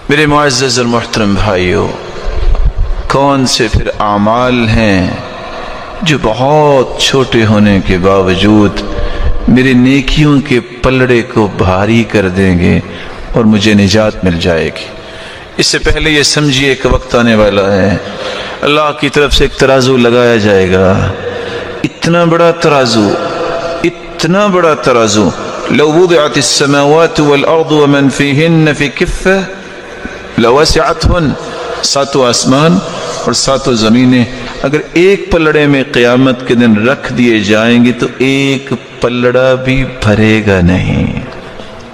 میرے معزز اور محترم بھائیوں، کون سے پھر اعمال ہیں جو بہت چھوٹے ہونے کے باوجود میرے نیکیوں کے پلڑے کو بھاری کر دیں گے اور مجھے نجات مل جائے گی۔ اس سے پہلے یہ سمجھیے کہ وقت آنے والا ہے، اللہ کی طرف سے ایک ترازو لگایا جائے گا، اتنا بڑا ترازو، اتنا بڑا ترازو، لو وضعت السماوات والارض ومن فيهن في كفة لوسعتهن، ساتوں آسمان اور ساتوں زمینیں اگر ایک پلڑے میں قیامت کے دن رکھ دیے جائیں گے تو ایک پلڑا بھی بھرے گا نہیں،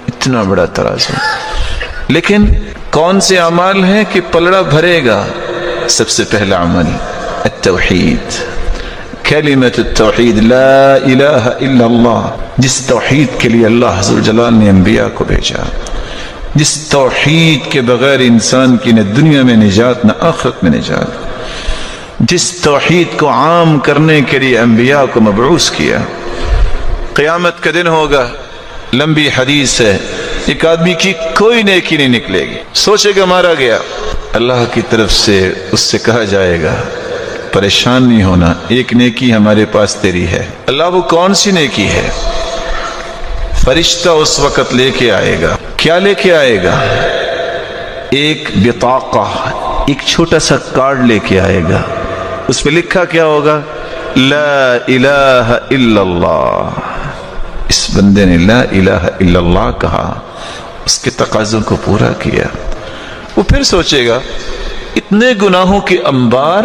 اتنا بڑا ترازو۔ لیکن کون سے اعمال ہیں کہ پلڑا بھرے گا؟ سب سے پہلا عمل التوحید، کلمۃ التوحید، لا الہ الا اللہ، جس توحید کے لیے اللہ عز و جلال نے انبیاء کو بھیجا، جس توحید کے بغیر انسان کی نہ دنیا میں نجات نہ آخرت میں نجات، جس توحید کو عام کرنے کے لیے انبیاء کو مبعوث کیا۔ قیامت کا دن ہوگا، لمبی حدیث ہے، ایک آدمی کی کوئی نیکی نہیں نکلے گی، سوچے گا مارا گیا، اللہ کی طرف سے اس سے کہا جائے گا پریشان نہیں ہونا، ایک نیکی ہمارے پاس تیری ہے۔ اللہ وہ کون سی نیکی ہے؟ فرشتہ اس وقت لے کے آئے گا، کیا لے کے آئے گا؟ ایک بطاقہ، ایک چھوٹا سا کارڈ لے کے آئے گا، اس پہ لکھا کیا ہوگا؟ لا الہ الا اللہ۔ اس بندے نے لا الہ الا اللہ کہا، اس کے تقاضوں کو پورا کیا۔ وہ پھر سوچے گا اتنے گناہوں کے انبار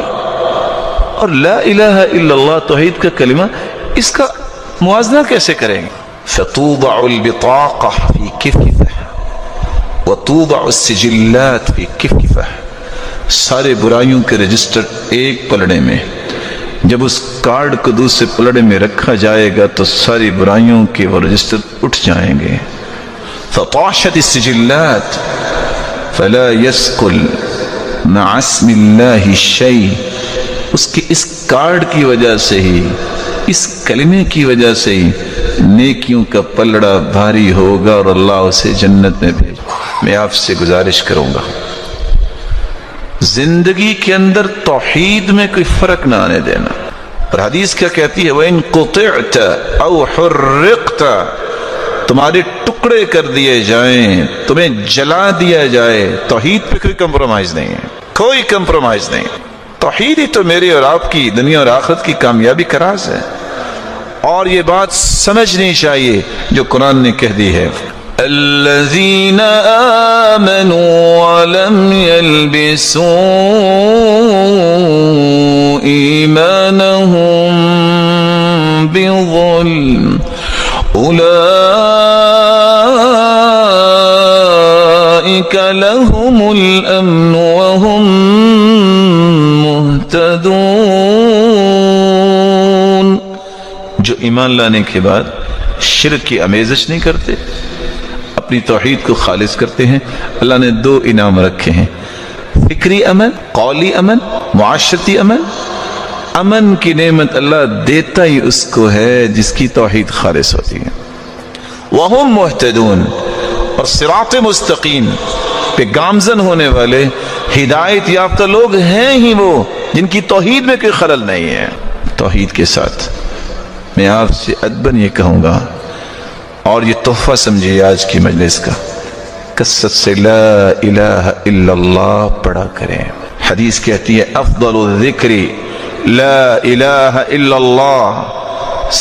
اور لا الہ الا اللہ توحید کا کلمہ، اس کا موازنہ کیسے کریں گے؟ فتوضع البطاقہ فی کفہ وتوضع السجلات فی کفہ، سارے برائیوں کے رجسٹر ایک پلڑے میں، جب اس کارڈ کو دوسرے پلڑے میں رکھا جائے گا تو ساری برائیوں کے وہ رجسٹر اٹھ جائیں گے۔ فطاشت السجلات فلا يثقل مع اسم اللہ شیء، اس کے اس کارڈ کی وجہ سے ہی، اس کلمے کی وجہ سے ہی نیکیوں کا پلڑا بھاری ہوگا اور اللہ اسے جنت میں بھیج۔ میں آپ سے گزارش کروں گا زندگی کے اندر توحید میں کوئی فرق نہ آنے دینا۔ اور حدیث کیا کہتی ہے؟ وَإِن قُطِعْتَ أَوْ حُرِّقْتَ، تمہارے ٹکڑے کر دیے جائیں، تمہیں جلا دیا جائے، توحید پہ کوئی کمپرومائز نہیں ہے، کوئی کمپرومائز نہیں۔ توحید ہی تو میری اور آپ کی دنیا اور آخرت کی کامیابی کا راز ہے، اور یہ بات سمجھنی چاہیے جو قرآن نے کہہ دی ہے، الذین آمنوا ولم يلبسوا ایمانهم بظلم اولئک لهم الامن وهم مہتدون، جو ایمان لانے کے بعد شرک کی آمیزش نہیں کرتے، اپنی توحید کو خالص کرتے ہیں۔ اللہ نے دو انعام رکھے ہیں، فکری امن، قولی امن، معاشرتی امن۔ امن کی نعمت اللہ دیتا ہی اس کو ہے جس کی توحید خالص ہوتی ہے۔ وَهُمْ مُهْتَدُونَ، اور صراط مستقیم پہ گامزن ہونے والے ہدایت یافتہ لوگ ہیں ہی وہ جن کی توحید میں کوئی خلل نہیں ہے۔ توحید کے ساتھ میں آپ سے ادباً یہ کہوں گا، اور یہ تحفہ سمجھے آج کی مجلس کا، کثرت سے لا الہ الا اللہ پڑھا کریں۔ حدیث کہتی ہے افضل الذکر لا الہ الا اللہ،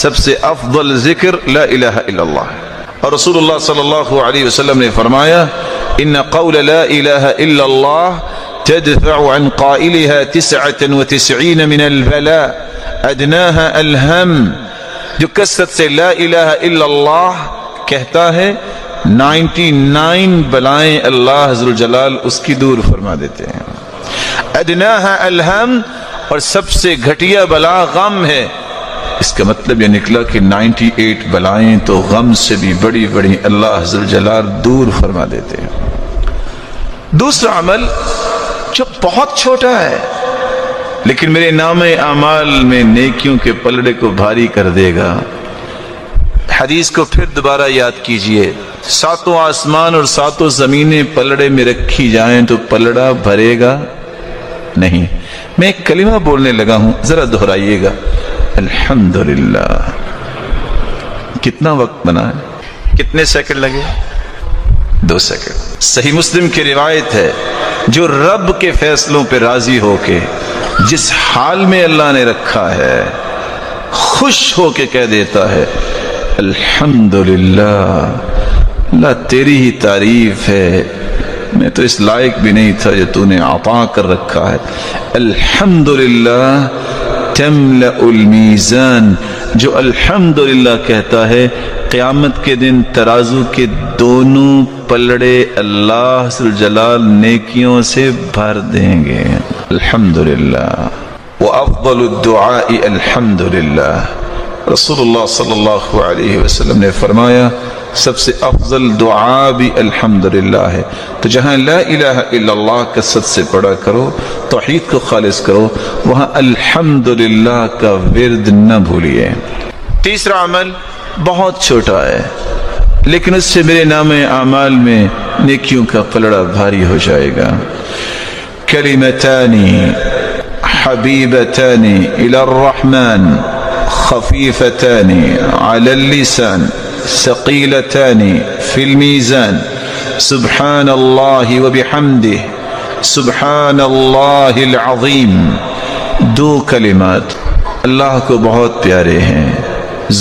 سب سے افضل ذکر لا الہ الا اللہ ہے۔ اور رسول اللہ صلی اللہ علیہ وسلم نے فرمایا ان قول لا الہ الا اللہ تدفع عن قائلها 99 من البلاء ادناها الهم، جو کثرت سے لا الہ الا اللہ کہتا ہے 99 بلائیں اللہ عز و جلال اس کی دور فرما دیتے ہیں۔ ادناها الہم، اور سب سے گھٹیا بلا غم ہے۔ اس کا مطلب یہ نکلا کہ 98 بلائیں تو غم سے بھی بڑی بڑی اللہ عز و جلال دور فرما دیتے ہیں۔ دوسرا عمل جو بہت چھوٹا ہے لیکن میرے نام اعمال میں نیکیوں کے پلڑے کو بھاری کر دے گا۔ حدیث کو پھر دوبارہ یاد کیجئے، ساتوں آسمان اور ساتوں زمینیں پلڑے میں رکھی جائیں تو پلڑا بھرے گا نہیں. میں ایک کلمہ بولنے لگا ہوں، ذرا دہرائیے گا. الحمدللہ. کتنا وقت بنا ہے؟ کتنے سیکنڈ لگے؟ 2 سیکنڈ. صحیح مسلم کی روایت ہے، جو رب کے فیصلوں پہ راضی ہو کے جس حال میں اللہ نے رکھا ہے خوش ہو کے کہہ دیتا ہے الحمدللہ، اللہ تیری ہی تعریف ہے، میں تو اس لائق بھی نہیں تھا جو تو نے عطا کر رکھا ہے. الحمدللہ تملأ المیزان. جو الحمدللہ کہتا ہے قیامت کے دن ترازو کے دونوں پلڑے اللہ ذوالجلال نیکیوں سے بھر دیں گے. الحمدللہ. وافضل الدعاء الحمدللہ. رسول اللہ صلی اللہ علیہ وسلم نے فرمایا سب سے افضل دعا بھی الحمدللہ ہے. تو جہاں لا الہ الا اللہ کثرت سے پڑھا کرو، توحید کو خالص کرو، وہاں الحمدللہ کا ورد نہ بھولیے. تیسرا عمل بہت چھوٹا ہے لیکن اس سے میرے نام اعمال میں نیکیوں کا پلڑا بھاری ہو جائے گا. کلمتان حبیبتان الی الرحمن خفیفتان علی اللسان ثقیلتان فی المیزان سبحان اللہ وبحمدہ سبحان اللہ العظیم. 2 کلمات اللہ کو بہت پیارے ہیں،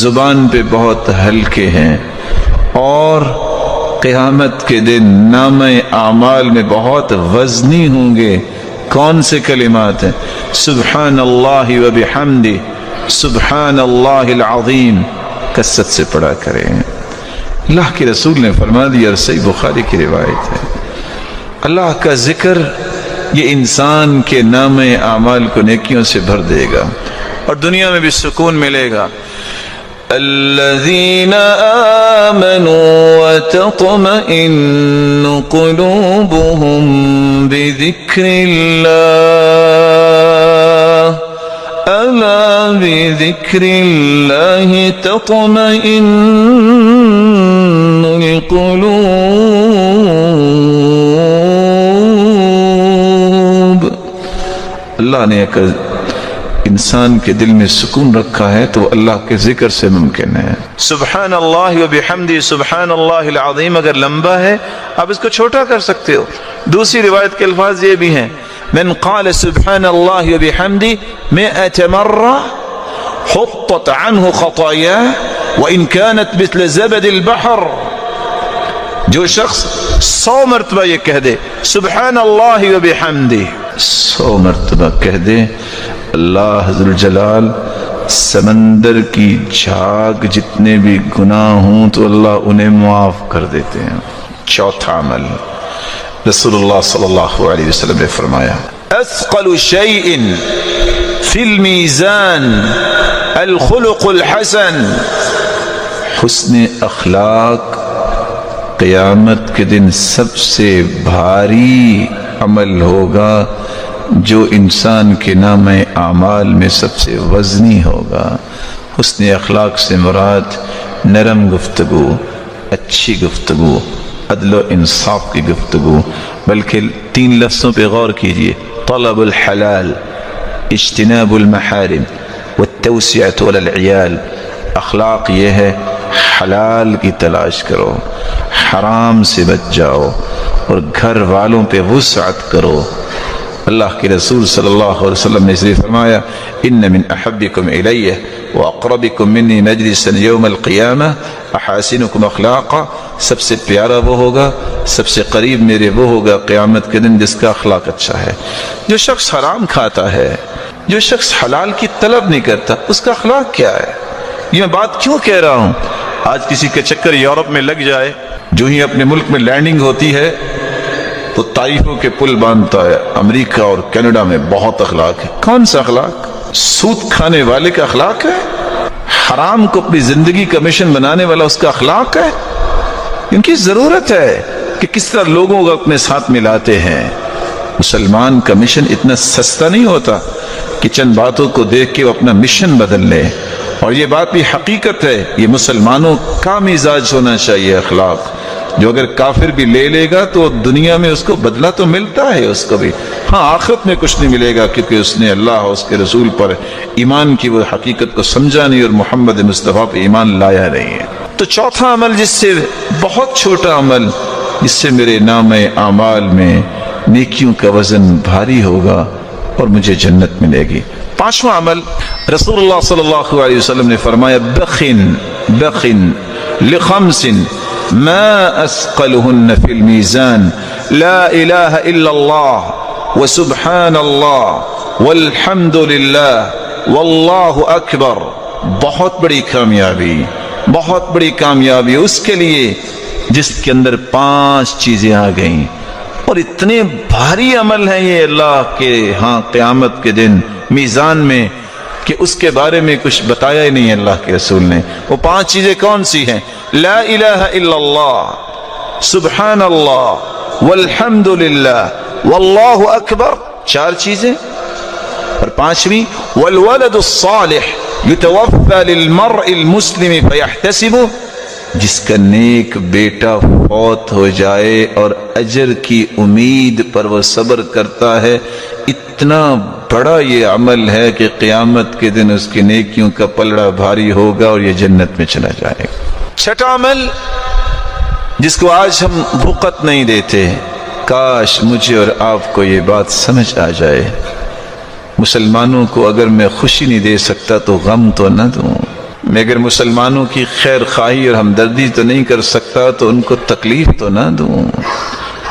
زبان پہ بہت ہلکے ہیں اور قیامت کے دن نام اعمال میں بہت وزنی ہوں گے. کون سے کلمات ہیں؟ سبحان اللہ وبحمدہ سبحان اللہ العظیم. کثرت سے پڑھا کریں. اللہ کے رسول نے فرما دیا، اور صحیح بخاری کی روایت ہے، اللہ کا ذکر یہ انسان کے نام اعمال کو نیکیوں سے بھر دے گا اور دنیا میں بھی سکون ملے گا. الذين آمنوا وتطمئن قلوبهم بذكر الله ألا بذكر الله تطمئن القلوب. اللہ نے ایک انسان کے دل میں سکون رکھا ہے تو اللہ کے ذکر سے ممکن ہے. سبحان اللہ وبحمدہ سبحان اللہ العظیم اگر لمبا ہے آپ اس کو چھوٹا کر سکتے ہو. دوسری روایت کے الفاظ یہ بھی ہیں، من قال سبحان اللہ وبحمدہ 100 مرہ حطت عنہ خطاياه وان كانت مثل زبد البحر. جو شخص 100 مرتبہ یہ کہہ دے سبحان اللہ وبحمدہ، 100 مرتبہ کہہ دے، اللہ ذوالجلال سمندر کی جھاگ جتنے بھی گناہ ہوں تو اللہ انہیں معاف کر دیتے ہیں. چوتھا عمل رسول اللہ صلی اللہ علیہ وسلم نے فرمایا اثقل شیء فی المیزان الخلق الحسن. حسن اخلاق قیامت کے دن سب سے بھاری عمل ہوگا جو انسان کے نام اعمال میں سب سے وزنی ہوگا. حسن اخلاق سے مراد نرم گفتگو، اچھی گفتگو، عدل و انصاف کی گفتگو. بلکہ 3 لفظوں پہ غور کیجئے، طلب الحلال، اجتناب المحارم، والتوسعة علی العیال. اخلاق یہ ہے حلال کی تلاش کرو، حرام سے بچ جاؤ اور گھر والوں پہ وسعت کرو. اللہ کے رسول صلی اللہ علیہ وسلم نے اس لیے فرمایا ان من احبکم الی واقربکم منی مجلسا یوم القیامہ احاسنکم اخلاقا. سب سے پیارا وہ ہوگا، سب سے قریب میرے وہ ہوگا قیامت کے دن جس کا اخلاق اچھا ہے. جو شخص حرام کھاتا ہے، جو شخص حلال کی طلب نہیں کرتا، اس کا اخلاق کیا ہے؟ یہ میں بات کیوں کہہ رہا ہوں؟ آج کسی کا چکر یورپ میں لگ جائے، جو ہی اپنے ملک میں لینڈنگ ہوتی ہے تو تعریفوں کے پل باندھتا ہے. امریکہ اور کینیڈا میں بہت اخلاق ہے. کون سا اخلاق؟ سود کھانے والے کا اخلاق ہے؟ حرام کو اپنی زندگی کا مشن بنانے والا اس کا اخلاق ہے؟ ان کی ضرورت ہے کہ کس طرح لوگوں کو اپنے ساتھ ملاتے ہیں. مسلمان کا مشن اتنا سستا نہیں ہوتا کہ چند باتوں کو دیکھ کے وہ اپنا مشن بدل لے. اور یہ بات بھی حقیقت ہے، یہ مسلمانوں کا مزاج ہونا چاہیے اخلاق. جو اگر کافر بھی لے لے گا تو دنیا میں اس کو بدلہ تو ملتا ہے اس کو بھی، ہاں آخرت میں کچھ نہیں ملے گا، کیونکہ اس نے اللہ اور اس کے رسول پر ایمان کی وہ حقیقت کو سمجھا نہیں اور محمد مصطفیٰ پہ ایمان لایا نہیں ہے۔ تو چوتھا عمل جس سے بہت چھوٹا عمل جس سے میرے نام اعمال میں نیکیوں کا وزن بھاری ہوگا اور مجھے جنت ملے گی۔ پانچواں عمل، رسول اللہ صلی اللہ علیہ وسلم نے فرمایا بخن لخمس ما اسقلهن في الميزان لا الہ الا اللہ وسبحان اللہ والحمد للہ واللہ اکبر۔ بہت بڑی کامیابی اس کے لیے جس کے اندر 5 چیزیں آ گئیں، اور اتنے بھاری عمل ہیں یہ اللہ کے ہاں قیامت کے دن میزان میں کہ اس کے بارے میں کچھ بتایا ہی نہیں اللہ کے رسول نے۔ وہ 5 چیزیں کون سی ہیں؟ لا الہ الا اللہ، سبحان اللہ، والحمد للہ، واللہ اکبر، 4 چیزیں، اور 5ویں والولد الصالح یتوفى للمرء المسلم فیحتسبه، جس کا نیک بیٹا فوت ہو جائے اور اجر کی امید پر وہ صبر کرتا ہے۔ اتنا بڑا یہ عمل ہے کہ قیامت کے دن اس کی نیکیوں کا پلڑا بھاری ہوگا اور یہ جنت میں چلا جائے گا۔ چھٹا عمل جس کو آج ہم وقت نہیں دیتے، کاش مجھے اور آپ کو یہ بات سمجھ آ جائے۔ مسلمانوں کو اگر میں خوشی نہیں دے سکتا تو غم تو نہ دوں، میں اگر مسلمانوں کی خیر خواہی اور ہمدردی تو نہیں کر سکتا تو ان کو تکلیف تو نہ دوں۔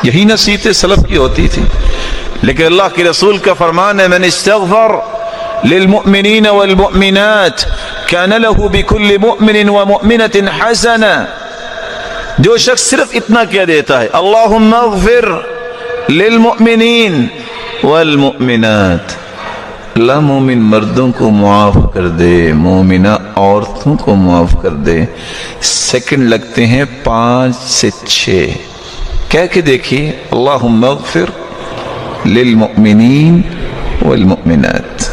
یہی نصیحت سلف کی ہوتی تھی، لیکن اللہ کے رسول کا فرمان ہے من استغفر للمؤمنین والمؤمنات کان له بكل مؤمن ومؤمنة حسنہ، جو شخص صرف اتنا کہہ دیتا ہے اللہم اغفر للمؤمنین والمؤمنات، اللہ مومن مردوں کو معاف کر دے، مومنہ عورتوں کو معاف کر دے۔ سیکنڈ لگتے ہیں 5 سے 6، کہہ کے دیکھیے اللہم اغفر للمؤمنین والمؤمنات،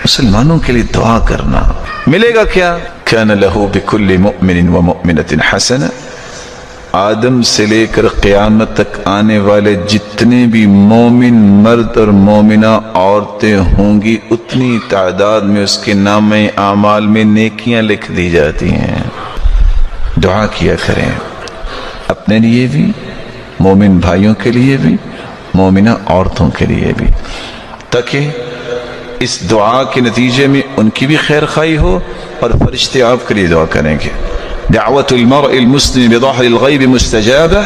مسلمانوں کے لیے دعا کرنا۔ ملے گا کیا؟ کان لہ بکل مؤمن ومؤمنۃ حسنہ، آدم سے لے کر قیامت تک آنے والے جتنے بھی مومن مرد اور مومنہ عورتیں ہوں گی، اتنی تعداد میں اس کے نام اعمال میں نیکیاں لکھ دی جاتی ہیں۔ دعا کیا کریں اپنے لیے بھی، مومن بھائیوں کے لیے بھی، مومنہ عورتوں کے لیے بھی، تاکہ اس دعا کے نتیجے میں ان کی بھی خیر خواہی ہو اور فرشتے آپ کے لیے دعا کریں گے۔ دعوت المرء المسلم بظهر الغیب مستجابہ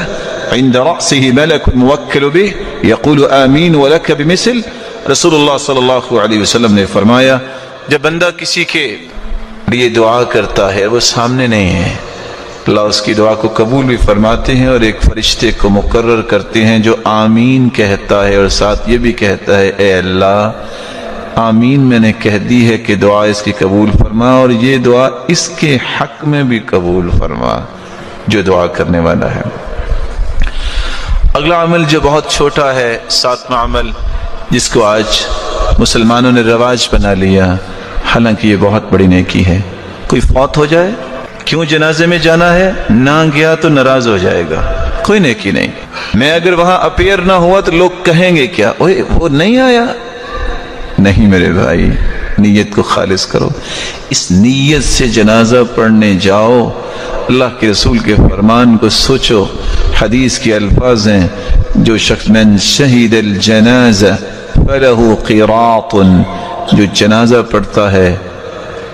عند رأسه ملک موکل به یقول آمین ولک بمثل۔ رسول اللہ صلی اللہ علیہ وسلم نے فرمایا جب بندہ کسی کے لیے دعا کرتا ہے وہ سامنے نہیں ہے، اللہ اس کی دعا کو قبول بھی فرماتے ہیں اور ایک فرشتے کو مقرر کرتے ہیں جو آمین کہتا ہے اور ساتھ یہ بھی کہتا ہے اے اللہ آمین میں نے کہہ دی ہے کہ دعا اس کی قبول فرما، اور یہ دعا اس کے حق میں بھی قبول فرما جو دعا کرنے والا ہے۔ اگلا عمل جو بہت چھوٹا ہے، 7واں عمل جس کو آج مسلمانوں نے رواج بنا لیا، حالانکہ یہ بہت بڑی نیکی ہے۔ کوئی فوت ہو جائے، کیوں جنازے میں جانا ہے؟ نہ گیا تو ناراض ہو جائے گا، کوئی نیکی نہیں۔ میں اگر وہاں اپیئر نہ ہوا تو لوگ کہیں گے کیا، اوے وہ نہیں آیا؟ نہیں میرے بھائی، نیت کو خالص کرو، اس نیت سے جنازہ پڑھنے جاؤ، اللہ کے رسول کے فرمان کو سوچو۔ حدیث کے الفاظ ہیں جو شخص من شہید الجنازہ فلہ قراط، جو جنازہ پڑھتا ہے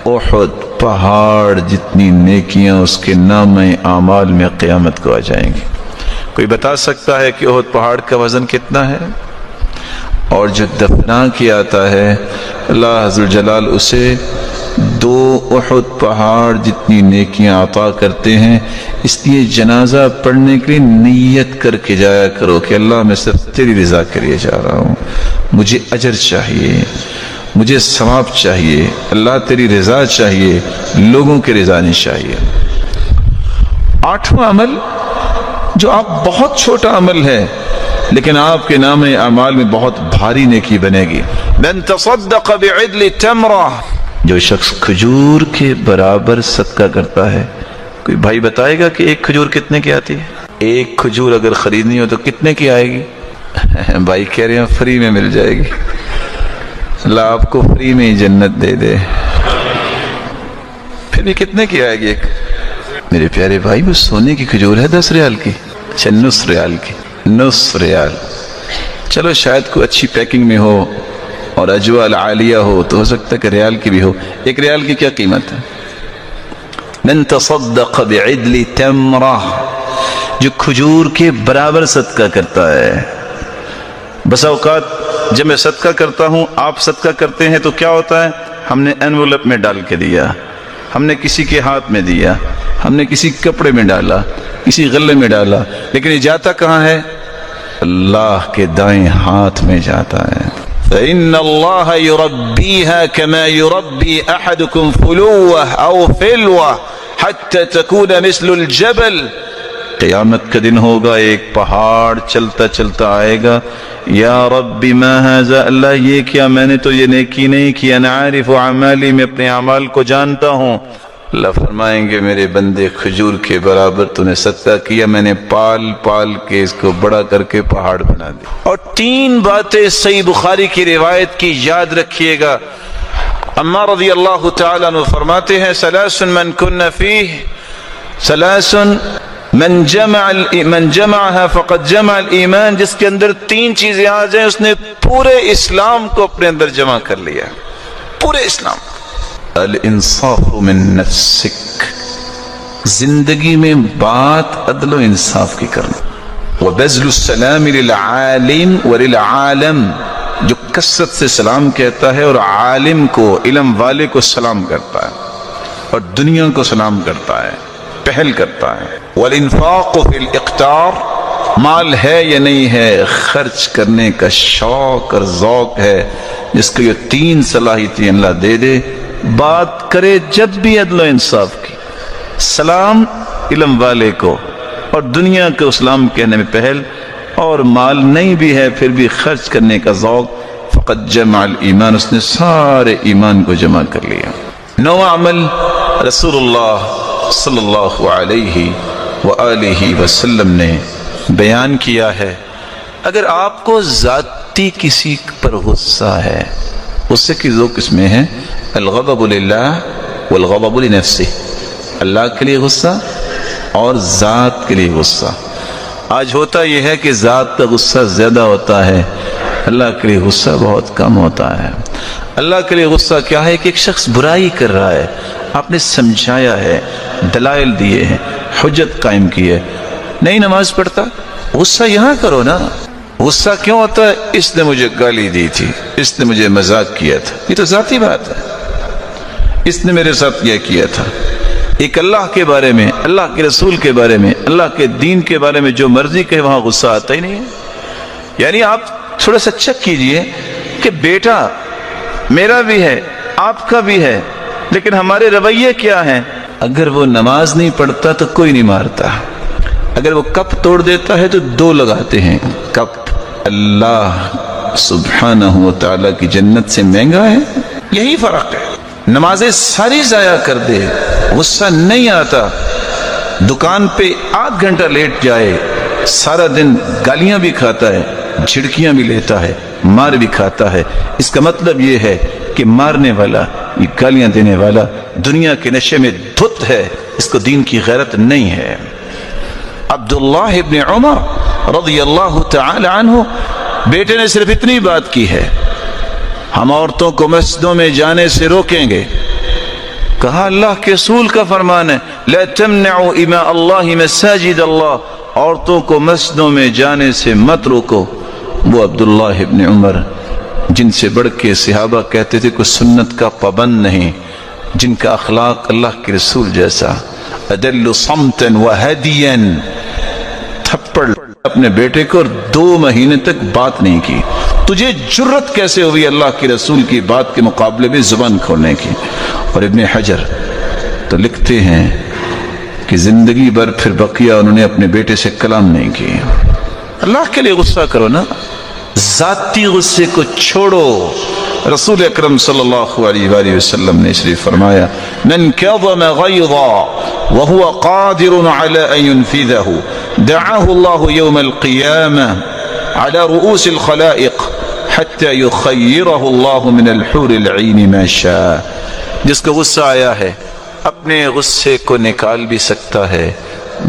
احد پہاڑ جتنی نیکیاں اس کے نام اعمال میں قیامت کو آ جائیں گی۔ کوئی بتا سکتا ہے کہ احد پہاڑ کا وزن کتنا ہے؟ اور جو دفنا کیا آتا ہے اللہ عز و جلال اسے 2 احد پہاڑ جتنی نیکیاں عطا کرتے ہیں۔ اس لیے جنازہ پڑھنے کے لیے نیت کر کے جایا کرو کہ اللہ میں صرف تیری رضا کے لیے جا رہا ہوں، مجھے اجر چاہیے، مجھے ثواب چاہیے، اللہ تیری رضا چاہیے، لوگوں کی رضا نہیں چاہیے۔ 8واں عمل جو آپ بہت چھوٹا عمل ہے لیکن آپ کے نام اعمال میں بہت بھاری نیکی بنے گی۔ من تصدق بعدل تمرہ، جو شخص کھجور کے برابر صدقہ کرتا ہے۔ کوئی بھائی بتائے گا کہ ایک کھجور کتنے کی آتی ہے؟ ایک کھجور اگر خریدنی ہو تو کتنے کی آئے گی؟ بھائی کہہ رہے ہیں فری میں مل جائے گی، اللہ آپ کو فری میں ہی جنت دے دے۔ پھر بھی کتنے کی آئے گی ایک؟ میرے پیارے بھائی وہ سونے کی کھجور ہے 10 ریال کی، اچھا 9 ریال کی، 9 ریال۔ چلو شاید کوئی اچھی پیکنگ میں ہو اور اجوال عالیہ ہو تو ہو سکتا ہے کہ ریال کی بھی ہو۔ 1 ریال کی کیا قیمت ہے؟ من تصدق بعدل تمرہ، جو کھجور کے برابر صدقہ کرتا ہے۔ بس اوقات جب میں صدقہ کرتا ہوں، آپ صدقہ کرتے ہیں تو کیا ہوتا ہے؟ ہم نے انویلپ میں ڈال کے دیا، ہم نے کسی کے ہاتھ میں دیا، ہم نے کسی کپڑے میں ڈالا، کسی غلے میں ڈالا، لیکن یہ جاتا کہاں ہے؟ اللہ کے دائیں ہاتھ میں جاتا ہے۔ فَإِنَّ اللَّهَ يُرَبِّيهَا كَمَا يُرَبِّي أَحَدُكُمْ فُلُوَّهْ أَوْ فِلْوَةً حَتَّى تَكُونَ مِثْلُ الْجَبَلِ۔ قیامت کا دن ہوگا، ایک پہاڑ چلتا چلتا آئے گا، یا رب ما ھذا، اللہ یہ کیا، میں نے تو یہ نیکی نہیں کی، انا عارف اعمالی، میں اپنے اعمال کو جانتا ہوں۔ اللہ فرمائیں گے میرے بندے کھجور کے برابر تو نے صدقہ کیا، میں نے پال پال کے اس کو بڑا کر کے پہاڑ بنا دیا۔ اور 3 باتیں صحیح بخاری کی روایت کی یاد رکھیے گا۔ عمار رضی اللہ تعالیٰ عنہ فرماتے ہیں ثلاث من کن فیہ، ثلاث من جمعها فقد جمع الایمان، جس کے اندر 3 چیزیں آ جائیں اس نے پورے اسلام کو اپنے اندر جمع کر لیا، پورے اسلام۔ الانصاف من نفسک، زندگی میں بات عدل و انصاف کی کرنا، وبذل السلام للعالم وللعالم، جو کثرت سے سلام کہتا ہے اور عالم کو، علم والے کو سلام کرتا ہے اور دنیا کو سلام کرتا ہے، پہل کرتا ہے۔ والانفاق فی الاقتار، مال ہے یا نہیں ہے، خرچ کرنے کا شوق اور ذوق ہے، جس کو یہ 3 صلاحیتیں اللہ دے دے، بات کرے جب بھی عدل و انصاف کی، سلام علم والے کو اور دنیا کو اسلام کہنے میں پہل، اور مال نہیں بھی ہے پھر بھی خرچ کرنے کا ذوق، فقد جمع الایمان، اس نے سارے ایمان کو جمع کر لیا۔ 9واں عمل رسول اللہ صلی اللہ علیہ وآلہ وسلم نے بیان کیا ہے، اگر آپ کو ذاتی کسی پر غصہ ہے، غصے کی 2 قسمیں ہیں، الغضب للہ والغضب لنفسہ، اللہ کے لیے غصہ اور ذات کے لیے غصہ۔ آج ہوتا یہ ہے کہ ذات کا غصہ زیادہ ہوتا ہے، اللہ کے لیے غصہ بہت کم ہوتا ہے۔ اللہ کے لیے غصہ کیا ہے کہ ایک شخص برائی کر رہا ہے، آپ نے سمجھایا ہے، دلائل دیے ہیں، حجت قائم کی ہے، نہیں نماز پڑھتا، غصہ یہاں کرو نا۔ غصہ کیوں ہوتا ہے؟ اس نے مجھے گالی دی تھی، اس نے مجھے مذاق کیا تھا، یہ تو ذاتی بات ہے، اس نے میرے ساتھ یہ کیا تھا۔ ایک اللہ کے بارے میں، اللہ کے رسول کے بارے میں، اللہ کے دین کے بارے میں جو مرضی کہے وہاں غصہ آتا ہی نہیں ہے۔ یعنی آپ تھوڑا سا چیک کیجئے کہ بیٹا میرا بھی ہے، آپ کا بھی ہے، لیکن ہمارے رویے کیا ہیں؟ اگر وہ نماز نہیں پڑھتا تو کوئی نہیں مارتا، اگر وہ کپ توڑ دیتا ہے تو 2 لگاتے ہیں کپ۔ اللہ سبحانہ و تعالیٰ کی جنت سے مہنگا ہے، یہی فرق ہے۔ نمازیں ساری ضائع کر دے، غصہ نہیں آتا، دکان پہ 8 گھنٹہ لیٹ جائے، سارا دن گالیاں بھی کھاتا ہے، جھڑکیاں بھی لیتا ہے، مار بھی کھاتا ہے، اس کا مطلب یہ ہے کہ مارنے والا، یہ گالیاں دینے والا دنیا کے نشے میں دھت ہے، اس کو دین کی غیرت نہیں ہے۔ عبداللہ ابن عمر رضی اللہ تعالی عنہ، بیٹے نے صرف اتنی بات کی ہے، ہم عورتوں کو مسجدوں میں جانے سے روکیں گے۔ کہا اللہ کے رسول کا فرمان ہے، لا تمنعوا اماء اللہ مساجد اللہ، عورتوں کو مسجدوں میں جانے سے مت روکو۔ وہ عبداللہ ابن عمر جن سے بڑھ کے صحابہ کہتے تھے کوئی سنت کا پابند نہیں، جن کا اخلاق اللہ کے رسول جیسا، ادل صمتا وہدیا، تھپڑ اپنے بیٹے کو اور 2 مہینے تک بات نہیں کی۔ تجھے جرت کیسے ہوئی اللہ کے رسول کی بات کے مقابلے میں زبان کھولنے کی؟ اور ابن حجر تو لکھتے ہیں کہ زندگی بھر پھر بقیہ انہوں نے اپنے بیٹے سے کلام نہیں کی۔ اللہ کے لیے غصہ کرو نا، ذاتی غصے کو چھوڑو۔ رسول اکرم صلی اللہ علیہ وآلہ وسلم نے شریف فرمایا، من کظم غیظا وهو قادر على ان ينفذه دعاه الله يوم القيامة على رؤوس الخلائق حتى يخيره الله من الحور العين ما شاء. جس کو غصہ آیا ہے اپنے غصے کو نکال بھی سکتا ہے،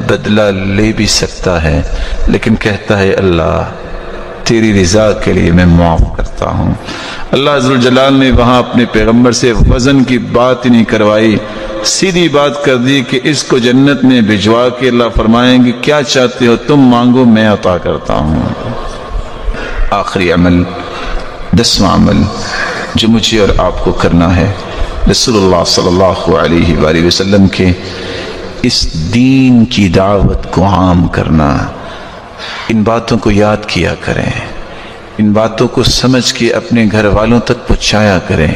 بدلہ لے بھی سکتا ہے، لیکن کہتا ہے اللہ تیری رضا کے لیے میں معاف کرتا ہوں. اللہ عز و جلال نے وہاں اپنے پیغمبر سے وزن کی بات ہی نہیں کروائی، سیدھی بات کر دی کہ اس کو جنت میں بھجوا کے اللہ فرمائیں گے کیا چاہتے ہو تم مانگو میں عطا کرتا ہوں. آخری عمل، 10واں عمل جو مجھے اور آپ کو کرنا ہے، رسول اللہ صلی اللہ علیہ وآلہ وسلم کے اس دین کی دعوت کو عام کرنا. ان باتوں کو یاد کیا کریں، ان باتوں کو سمجھ کے اپنے گھر والوں تک پہنچایا کریں،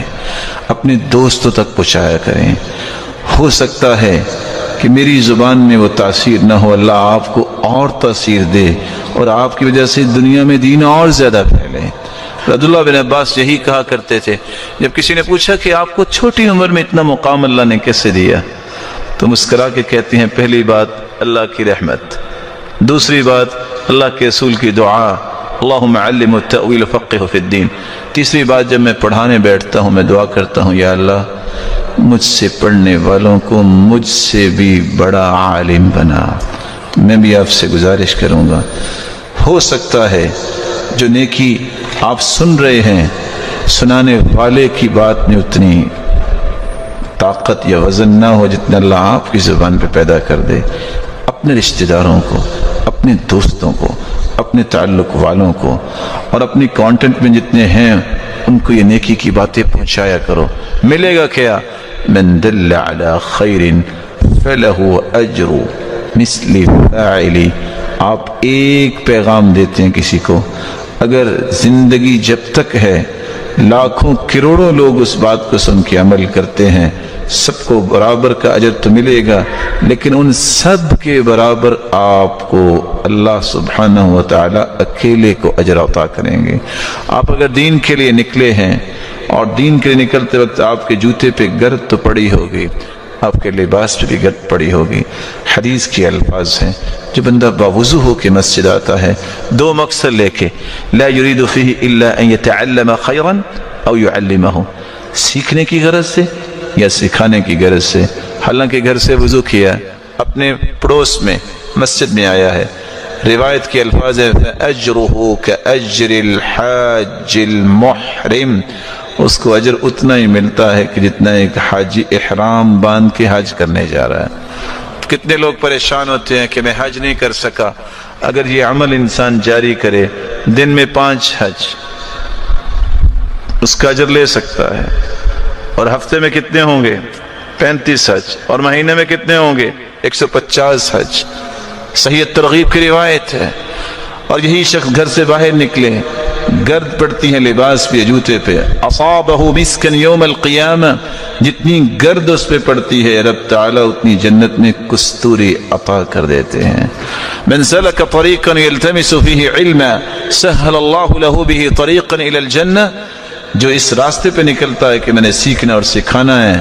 اپنے دوستوں تک پہنچایا کریں. ہو سکتا ہے کہ میری زبان میں وہ تاثیر نہ ہو، اللہ آپ کو اور تاثیر دے اور آپ کی وجہ سے دنیا میں دین اور زیادہ پھیلے. عبداللہ بن عباس یہی کہا کرتے تھے جب کسی نے پوچھا کہ آپ کو چھوٹی عمر میں اتنا مقام اللہ نے کیسے دیا، تو مسکرا کے کہتے ہیں پہلی بات اللہ کی رحمت، دوسری بات اللہ کے رسول کی دعا اللہم علم التأویل فقہ فی الدین، تیسری بات جب میں پڑھانے بیٹھتا ہوں میں دعا کرتا ہوں یا اللہ مجھ سے پڑھنے والوں کو مجھ سے بھی بڑا عالم بنا. میں بھی آپ سے گزارش کروں گا، ہو سکتا ہے جو نیکی آپ سن رہے ہیں سنانے والے کی بات میں اتنی طاقت یا وزن نہ ہو جتنا اللہ آپ کی زبان پہ پیدا کر دے. اپنے رشتہ داروں کو، اپنے دوستوں کو، اپنے تعلق والوں کو اور اپنی کانٹینٹ میں جتنے ہیں ان کو یہ نیکی کی باتیں پہنچایا کرو. ملے گا کیا؟ من دل علی خیر فلہ اجر مثل فاعلی. آپ ایک پیغام دیتے ہیں کسی کو، اگر زندگی جب تک ہے لاکھوں کروڑوں لوگ اس بات کو سن کے عمل کرتے ہیں، سب کو برابر کا اجر تو ملے گا، لیکن ان سب کے برابر آپ کو اللہ سبحانہ و تعالی اکیلے کو اجر عطا کریں گے. آپ اگر دین کے لیے نکلے ہیں اور دین کے لیے نکلتے وقت آپ کے جوتے پہ گرد تو پڑی ہوگی، آپ کے لباس پہ بھی گرد پڑی ہوگی. حدیث کے الفاظ ہیں جو بندہ باوضو ہو کے مسجد آتا ہے دو مقصد لے کے، لا يريد فيه الا ان يتعلم خيرا او يعلمه، سیکھنے کی غرض سے یا سکھانے کی غرض سے. حالانکہ گھر سے وضو کیا، اپنے پڑوس میں مسجد میں آیا ہے، روایت کے الفاظ ہے فَأَجْرُهُ كَأَجْرِ الْحَاجِ الْمُحْرِمِ، اس کو اجر اتنا ہی ملتا ہے کہ جتنا ایک حاجی احرام باندھ کے حج کرنے جا رہا ہے. کتنے لوگ پریشان ہوتے ہیں کہ میں حج نہیں کر سکا. اگر یہ عمل انسان جاری کرے، دن میں 5 حج اس کا اجر لے سکتا ہے، اور ہفتے میں کتنے ہوں گے؟ 35 حج، اور مہینے میں کتنے ہوں گے؟ 150 حج. صحیح ترغیب کی روایت ہے. اور یہی شخص گھر سے باہر نکلے، گرد پڑتی ہیں لباس پہ، جوتے پہ، اصابہ مسکن یوم القیامہ، جتنی گرد اس پہ پڑتی ہے رب تعالیٰ اتنی جنت میں کستوری عطا کر دیتے ہیں. من سلک طریقا یلتمس فیہ علما سہل اللہ لہ بہ طریقا الی الجنہ، جو اس راستے پہ نکلتا ہے کہ میں نے سیکھنا اور سکھانا ہے،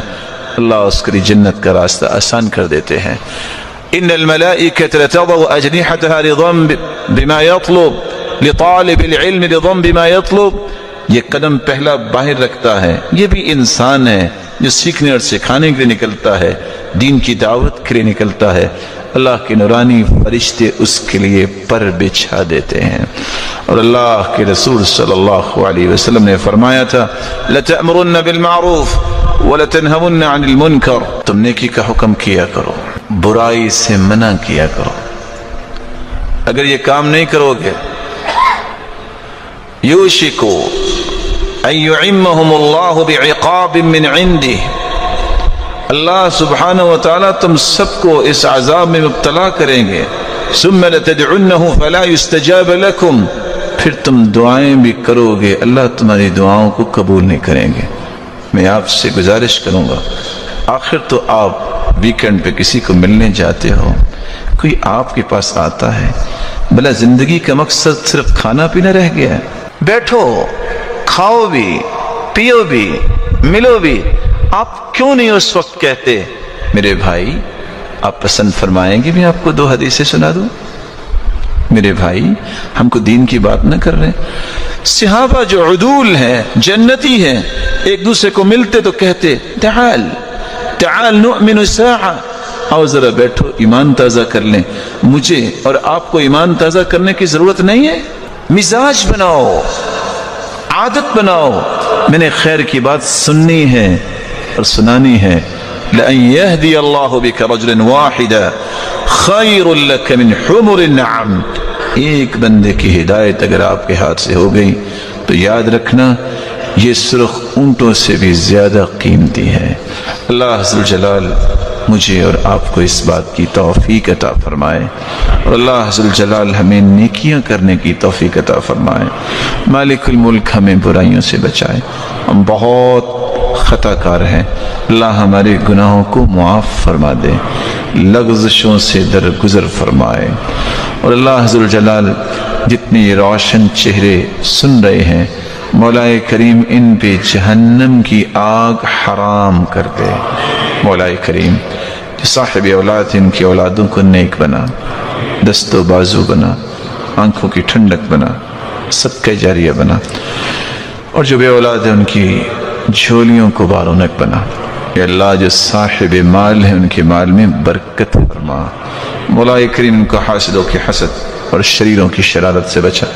اللہ اس کے لیے جنت کا راستہ آسان کر دیتے ہیں. ان الملائکۃ لتضع اجنحتها رضا بما يطلب لطالب العلم رضا بما يطلب. یہ قدم پہلا باہر رکھتا ہے، یہ بھی انسان ہے جو سیکھنے اور سکھانے کے لیے نکلتا ہے، دین کی دعوت کے لیے نکلتا ہے. اللہ کے نورانی فرشتے اس کے لیے پر بچھا دیتے ہیں. اور اللہ کے رسول صلی اللہ علیہ وسلم نے فرمایا تھا لَتَأْمُرُنَّ بِالْمَعْرُوفِ وَلَتَنْهَوُنَّ عَنِ الْمُنْكَرِ، تم نیکی کا حکم کیا کرو، برائی سے منع کیا کرو. اگر یہ کام نہیں کرو گے یوشک ان یعمہم اللہ بعقاب من عندہ، اللہ سبحانہ وتعالی تم سب کو اس عذاب میں مبتلا کریں گے. ثم لتدعنہ فلا يستجاب لکم، پھر تم دعائیں بھی کرو گے اللہ تمہاری دعاؤں کو قبول نہیں کریں گے. میں آپ سے گزارش کروں گا، آخر تو آپ ویکنڈ پہ کسی کو ملنے جاتے ہو، کوئی آپ کے پاس آتا ہے، بھلا زندگی کا مقصد صرف کھانا پینا رہ گیا ہے؟ بیٹھو، کھاؤ بھی، پیو بھی، ملو بھی. آپ کیوں نہیں اس وقت کہتے میرے بھائی آپ پسند فرمائیں گے میں آپ کو 2 حدیثیں سنا دوں؟ میرے بھائی ہم کو دین کی بات نہ کر رہے. صحابہ جو عدول ہیں، جنتی ہیں، ایک دوسرے کو ملتے تو کہتے تعال تعال نؤمن ساعة، آؤ ذرا بیٹھو ایمان تازہ کر لیں. مجھے اور آپ کو ایمان تازہ کرنے کی ضرورت نہیں ہے. مزاج بناؤ، عادت بناؤ. میں نے خیر کی بات سننی ہے اور سنانی ہے. لَأَن يَهْدِيَ اللَّهُ بِكَ رَجُلًا وَاحِدًا خَيْرٌ لَكَ مِنْ حُمُرِ النَّعَمِ. ایک بندے کی ہدایت اگر آپ کے ہاتھ سے ہو گئی تو یاد رکھنا یہ سرخ اونٹوں سے بھی زیادہ قیمتی ہے. اللہ عز و جلال مجھے اور آپ کو اس بات کی توفیق عطا فرمائے، اور اللہ عز و جلال ہمیں نیکیاں کرنے کی توفیق عطا فرمائے. مالک الملک ہمیں برائیوں سے بچائے. ہم بہت خطا کار ہیں، اللہ ہمارے گناہوں کو معاف فرما دے، لغزشوں سے درگزر فرمائے. اور اللہ عز و جلال جتنے یہ روشن چہرے سن رہے ہیں، مولا کریم ان پہ جہنم کی آگ حرام کر دے. مولا کریم جو صاحب اولاد ان کی اولادوں کو نیک بنا، دست و بازو بنا، آنکھوں کی ٹھنڈک بنا، صدقہ جاریہ بنا. اور جو بے اولاد ہیں ان کی جھولیوں کو بارونق بنا. اے اللہ جو صاحب مال ہیں ان کے مال میں برکت فرما. مولا کریم ان کو حاسدوں کی حسد اور شریروں کی شرارت سے بچا.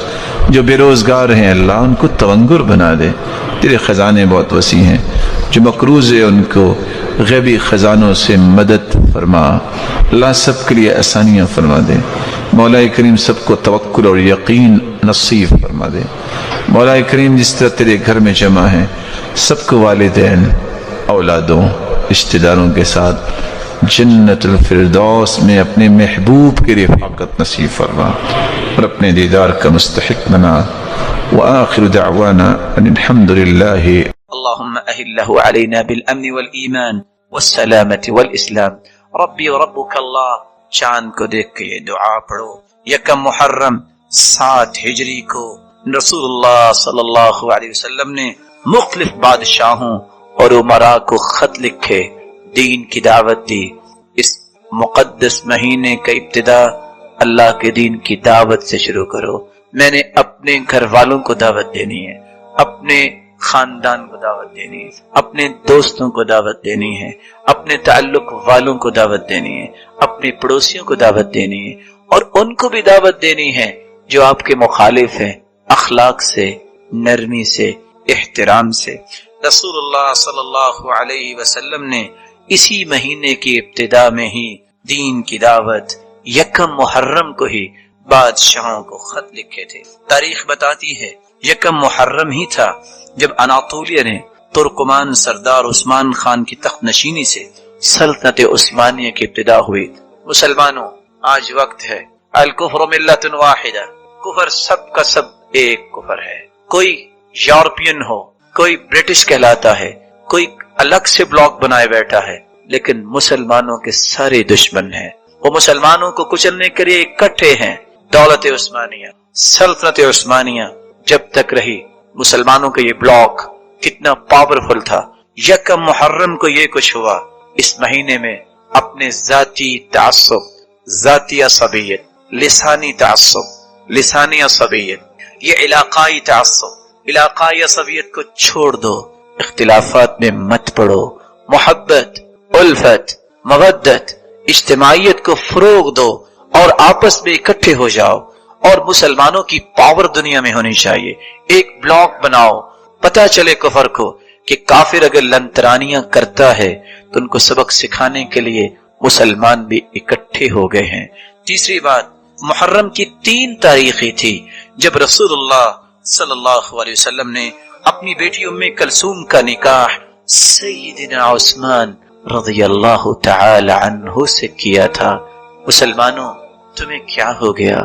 جو بے روزگار ہیں اللہ ان کو تونگر بنا دے. تیرے خزانے بہت وسیع ہیں. جو مقروض ہے ان کو غیبی خزانوں سے مدد فرما. اللہ سب کے لیے آسانیاں فرما دے. مولا کریم سب کو توکل اور یقین نصیب فرما دے. مولا کریم جس طرح تیرے گھر میں جمع ہیں سب کو والدین، اولادوں، رشتہ داروں کے ساتھ جنت الفردوس میں اپنے محبوب کی رفاقت نصیب فرما اور اپنے دیدار کا مستحق بنا. وآخر دعوانا ان الحمد للہ. اللهم أهله علينا بالأمن والإيمان والسلامة والإسلام. ربی و ربک اللہ. چاند کو دیکھ کے یہ دعا پڑھو. یکم محرم 7 ہجری کو رسول اللہ صلی اللہ علیہ وسلم نے مختلف بادشاہوں اور امراء کو خط لکھے، دین کی دعوت دی. اس مقدس مہینے کا ابتدا اللہ کے دین کی دعوت سے شروع کرو. میں نے اپنے گھر والوں کو دعوت دینی ہے، اپنے خاندان کو دعوت دینی ہے، اپنے دوستوں کو دعوت دینی ہے، اپنے تعلق والوں کو دعوت دینی ہے، اپنے پڑوسیوں کو دعوت دینی ہے، اور ان کو بھی دعوت دینی ہے جو آپ کے مخالف ہیں. اخلاق سے، نرمی سے، احترام سے. رسول اللہ صلی اللہ علیہ وسلم نے اسی مہینے کی ابتدا میں ہی دین کی دعوت یکم محرم کو ہی بادشاہوں کو خط لکھے تھے. تاریخ بتاتی ہے یکم محرم ہی تھا جب اناطولیہ نے ترکمان سردار عثمان خان کی تخت نشینی سے سلطنت عثمانیہ کی ابتدا ہوئی. مسلمانوں آج وقت ہے. الکفر ملت واحدہ. کفر سب کا سب ایک کفر ہے. کوئی یورپین ہو، کوئی برٹش کہلاتا ہے، کوئی الگ سے بلاک بنائے بیٹھا ہے، لیکن مسلمانوں کے سارے دشمن ہیں. وہ مسلمانوں کو کچلنے کے لیے اکٹھے ہیں. دولت عثمانیہ، سلطنت عثمانیہ جب تک رہی، مسلمانوں کا یہ بلاک کتنا پاورفل تھا. یکم محرم کو یہ کچھ ہوا. اس مہینے میں اپنے ذاتی تعصب، ذاتی عصبیت، لسانی تعصب، لسانی عصبیت، یہ علاقائی تعصب، علاقائی عصبیت کو چھوڑ دو. اختلافات میں مت پڑو. محبت، الفت، مودت، اجتماعیت کو فروغ دو اور آپس میں اکٹھے ہو جاؤ. اور مسلمانوں کی پاور دنیا میں ہونی چاہیے. ایک بلاک بناؤ. پتہ چلے کفر کو کہ کافر اگر لنترانیاں کرتا ہے تو ان کو سبق سکھانے کے لیے مسلمان بھی اکٹھے ہو گئے ہیں. تیسری بات، محرم کی 3 تاریخیں تھی جب رسول اللہ صلی اللہ علیہ وسلم نے اپنی بیٹی ام کلثوم کا نکاح سیدنا عثمان رضی اللہ تعالی عنہ سے کیا تھا. مسلمانوں تمہیں کیا ہو گیا؟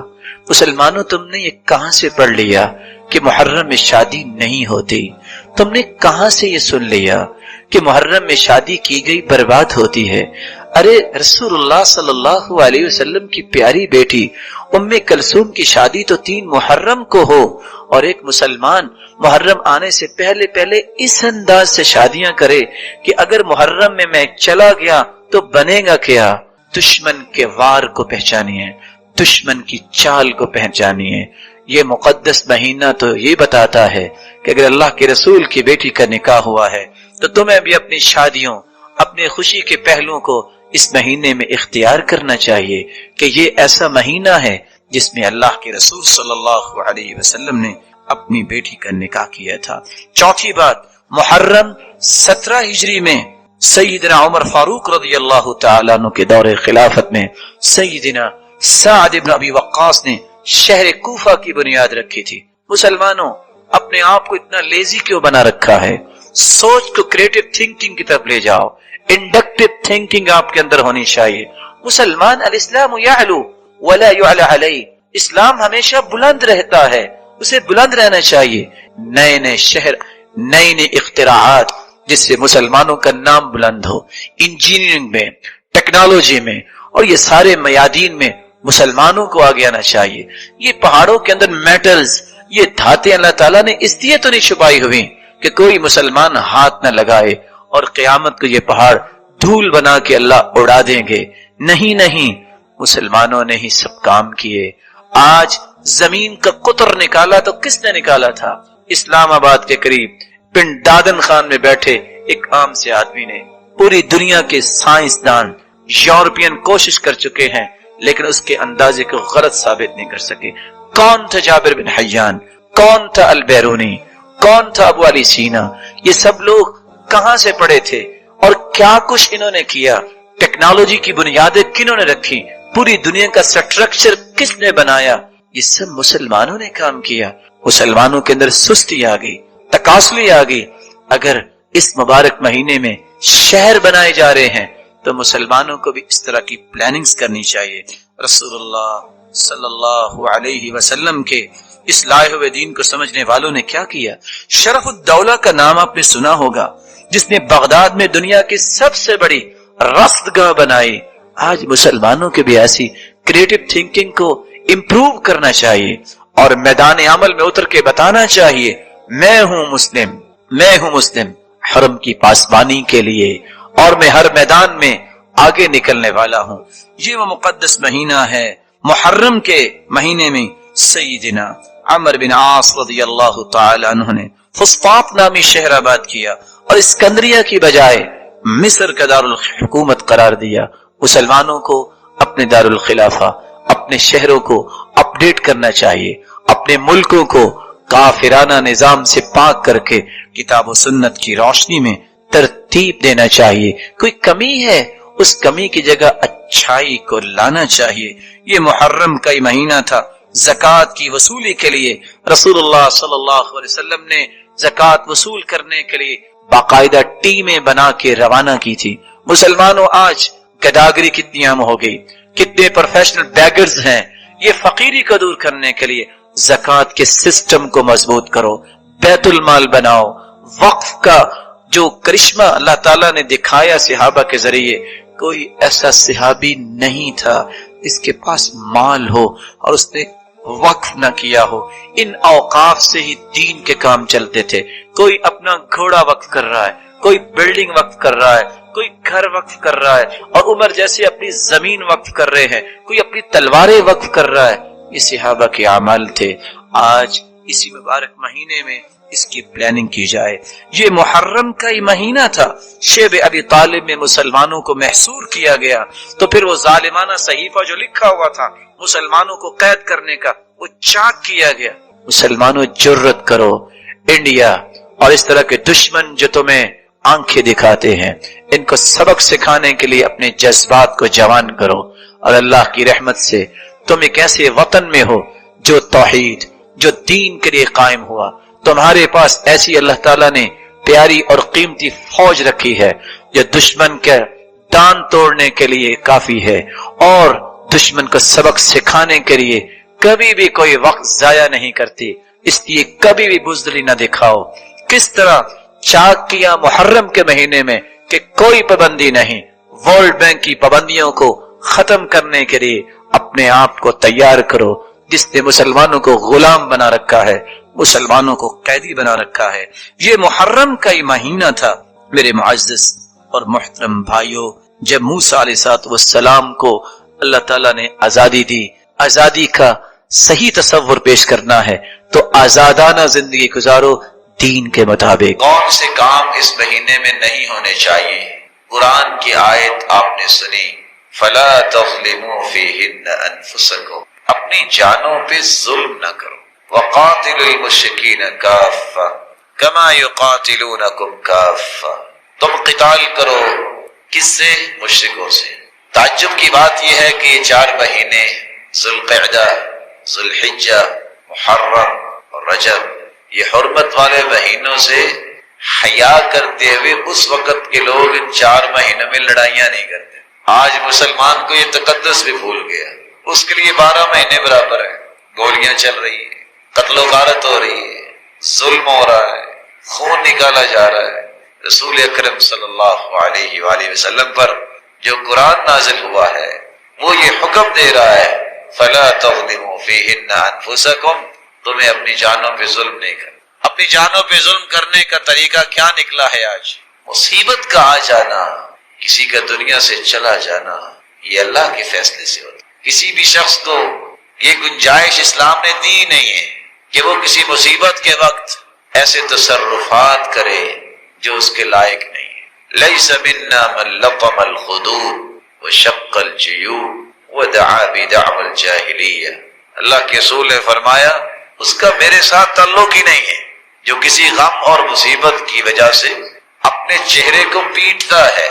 مسلمانوں تم نے یہ کہاں سے پڑھ لیا کہ محرم میں شادی نہیں ہوتی؟ تم نے کہاں سے یہ سن لیا کہ محرم میں شادی کی گئی برباد ہوتی ہے؟ ارے رسول اللہ صلی اللہ علیہ وسلم کی پیاری بیٹی ام کلثوم کی شادی تو 3 محرم کو ہو، اور ایک مسلمان محرم آنے سے پہلے پہلے اس انداز سے شادیاں کرے کہ اگر محرم میں چلا گیا تو بنے گا کیا؟ دشمن کے وار کو پہچانیے، دشمن کی چال کو پہچانیے۔ یہ مقدس مہینہ تو یہ بتاتا ہے کہ اگر اللہ کے رسول کی بیٹی کا نکاح ہوا ہے تو تمہیں بھی اپنی شادیوں، اپنے خوشی کے پہلوؤں کو اس مہینے میں اختیار کرنا چاہیے کہ یہ ایسا مہینہ ہے جس میں اللہ کے رسول صلی اللہ علیہ وسلم نے اپنی بیٹی کا نکاح کیا تھا۔ چوتھی بات، محرم 17 ہجری میں سیدنا عمر فاروق رضی اللہ تعالیٰ عنہ کے دور خلافت میں سیدنا سعد بن ابی وقاص نے شہر کوفہ کی بنیاد رکھی تھی۔ مسلمانوں، اپنے آپ کو اتنا لیزی کیوں بنا رکھا ہے؟ سوچ کو کریٹو تھنکنگ کی طرف لے جاؤ، انڈکٹیو تھنکنگ آپ کے اندر ہونی چاہیے۔ مسلمان، الاسلام یعلو ولا یعلی علیہ، اسلام ہمیشہ بلند رہتا ہے، اسے بلند رہنا چاہیے۔ نئے نئے شہر، نئے نئے اختراعات جس سے مسلمانوں کا نام بلند ہو، انجینئرنگ میں، ٹیکنالوجی میں اور یہ سارے میادین میں مسلمانوں کو آگے آنا چاہیے۔ یہ پہاڑوں کے اندر میٹلز، یہ دھاتیں اللہ تعالیٰ نے اس لیے تو نہیں چھپائی ہوئی کہ کوئی مسلمان ہاتھ نہ لگائے اور قیامت کو یہ پہاڑ دھول بنا کے اللہ اڑا دیں گے۔ نہیں نہیں، مسلمانوں نے ہی سب کام کیے۔ آج زمین کا قطر نکالا تو کس نے نکالا تھا؟ اسلام آباد کے قریب پنڈ دادن خان میں بیٹھے ایک عام سے آدمی نے۔ پوری دنیا کے سائنسدان یورپین کوشش کر چکے ہیں لیکن اس کے اندازے کو غلط ثابت نہیں کر سکے۔ کون تھا جابر بن حیان؟ کون تھا البیرونی؟ کون تھا ابو علی سینا؟ یہ سب لوگ کہاں سے پڑے تھے اور کیا کچھ انہوں نے کیا؟ ٹیکنالوجی کی بنیادیں کنہوں نے رکھی؟ پوری دنیا کا سٹرکچر کس نے بنایا؟ یہ سب مسلمانوں نے کام کیا۔ مسلمانوں کے اندر سستی آ گئی، تکاسلی آ گئی۔ اگر اس مبارک مہینے میں شہر بنائے جا رہے ہیں تو مسلمانوں کو بھی اس طرح کی پلاننگز کرنی چاہیے۔ رسول اللہ صلی اللہ علیہ وسلم کے اس لائے ہوئے دین کو سمجھنے والوں نے کیا کیا؟ شرف الدولہ کا نام آپ نے سنا ہوگا، جس نے بغداد میں دنیا کی سب سے بڑی رصدگاہ بنائی۔ آج مسلمانوں کے بھی ایسی کریٹو تھنکنگ کو امپروو کرنا چاہیے اور میدان عمل میں اتر کے بتانا چاہیے، میں ہوں مسلم، میں ہوں مسلم حرم کی پاسبانی کے لیے اور میں ہر میدان میں آگے نکلنے والا ہوں۔ یہ وہ مقدس مہینہ ہے۔ محرم کے مہینے میں سیدنا عمر بن عاص رضی اللہ تعالی عنہ نے فسطاط نامی شہر آباد کیا اور اسکندریہ کی بجائے مصر کا دارالحکومت قرار دیا۔ مسلمانوں کو اپنے دارالخلافہ، اپنے شہروں کو اپڈیٹ کرنا چاہیے، اپنے ملکوں کو کافرانہ نظام سے پاک کر کے کتاب و سنت کی روشنی میں ترتیب دینا چاہیے۔ کوئی کمی ہے، اس کمی کی جگہ اچھائی کو لانا چاہیے۔ یہ محرم کا ہی مہینہ تھا۔ زکوٰۃ کی وصولی کے لیے رسول اللہ صلی اللہ علیہ وسلم نے زکوٰۃ وصول کرنے کے لیے باقاعدہ ٹیمیں بنا کے روانہ کی تھی۔ مسلمانوں، آج گداگری کتنی عام ہو گئی، کتنے پروفیشنل بیگرز ہیں۔ یہ فقیری کو دور کرنے کے لیے زکوٰۃ کے سسٹم کو مضبوط کرو، بیت المال بناؤ۔ وقف کا جو کرشمہ اللہ تعالیٰ نے دکھایا صحابہ کے ذریعے، کوئی ایسا صحابی نہیں تھا اس کے پاس مال ہو اور اس نے وقف نہ کیا ہو۔ ان اوقاف سے ہی دین کے کام چلتے تھے۔ کوئی اپنا گھوڑا وقف کر رہا ہے، کوئی بلڈنگ وقف کر رہا ہے، کوئی گھر وقف کر رہا ہے، اور عمر جیسے اپنی زمین وقف کر رہے ہیں، کوئی اپنی تلواریں وقف کر رہا ہے۔ یہ صحابہ کے اعمال تھے۔ آج اسی مبارک مہینے میں اس کی پلاننگ کی جائے۔ یہ محرم کا ہی مہینہ تھا، شیب ابی طالب میں مسلمانوں کو محصور کیا گیا، تو پھر وہ ظالمانہ صحیفہ جو لکھا ہوا تھا مسلمانوں کو قید کرنے کا، وہ چاک کیا گیا۔ مسلمانوں، جرت کرو، انڈیا اور اس طرح کے دشمن جو تمہیں آنکھیں دکھاتے ہیں، ان کو سبق سکھانے کے لیے اپنے جذبات کو جوان کرو، اور اللہ کی رحمت سے تم ایک ایسے وطن میں ہو جو توحید، جو دین کے لیے قائم ہوا۔ تمہارے پاس ایسی اللہ تعالیٰ نے پیاری اور قیمتی فوج رکھی ہے جو دشمن کے دان توڑنے کے لیے کافی ہے، اور دشمن کو سبق سکھانے کے لیے کبھی بھی کوئی وقت ضائع نہیں کرتی۔ اس لیے کبھی بھی بزدلی نہ دکھاؤ۔ کس طرح چاک کیا محرم کے مہینے میں کہ کوئی پابندی نہیں، ورلڈ بینک کی پابندیوں کو ختم کرنے کے لیے اپنے آپ کو تیار کرو، جس نے مسلمانوں کو غلام بنا رکھا ہے، مسلمانوں کو قیدی بنا رکھا ہے۔ یہ محرم کا ہی مہینہ تھا میرے معزز اور محترم بھائیوں، جب موسیٰ علیہ السلام کو اللہ تعالیٰ نے آزادی دی، آزادی کا صحیح تصور پیش کرنا ہے تو آزادانہ زندگی گزارو دین کے مطابق۔ کون سے کام اس مہینے میں نہیں ہونے چاہیے؟ قرآن کی آیت آپ نے سنی، فلا تظلموا فیہن انفسکم، اپنی جانوں پہ ظلم نہ کرو، وقاتلوا المشرکین کافہ کما یقاتلونکم کافہ، تم قتال کرو کس سے؟ مشرکوں سے۔ تعجب کی بات یہ ہے کہ یہ 4 مہینے ذوالقعدہ، ذوالحجہ، محرم اور رجب، یہ حرمت والے مہینوں سے حیا کرتے ہوئے اس وقت کے لوگ ان 4 مہینوں میں لڑائیاں نہیں کرتے۔ آج مسلمان کو یہ تقدس بھی بھول گیا، اس کے لیے 12 مہینے برابر ہیں، گولیاں چل رہی ہیں، قتل و غارت ہو رہی ہے، ظلم ہو رہا ہے، خون نکالا جا رہا ہے۔ رسول اکرم صلی اللہ علیہ وآلہ وسلم پر جو قرآن نازل ہوا ہے وہ یہ حکم دے رہا ہے، فلا تظلموا فیہن انفسکم، تمہیں اپنی جانوں پہ ظلم نہیں کرنا۔ اپنی جانوں پہ ظلم کرنے کا طریقہ کیا نکلا ہے آج؟ مصیبت کا آ جانا، کسی کا دنیا سے چلا جانا، یہ اللہ کے فیصلے سے ہوتا ہے۔ کسی بھی شخص کو یہ گنجائش اسلام نے دی نہیں ہے کہ وہ کسی مصیبت کے وقت ایسے تصرفات کرے جو اس کے لائق نہیں ہے۔ لیس منا من لطم الخدود وشق الجیوب ودعا بدعوى الجاہلیہ، اللہ کے رسول نے فرمایا اس کا میرے ساتھ تعلق ہی نہیں ہے جو کسی غم اور مصیبت کی وجہ سے اپنے چہرے کو پیٹتا ہے،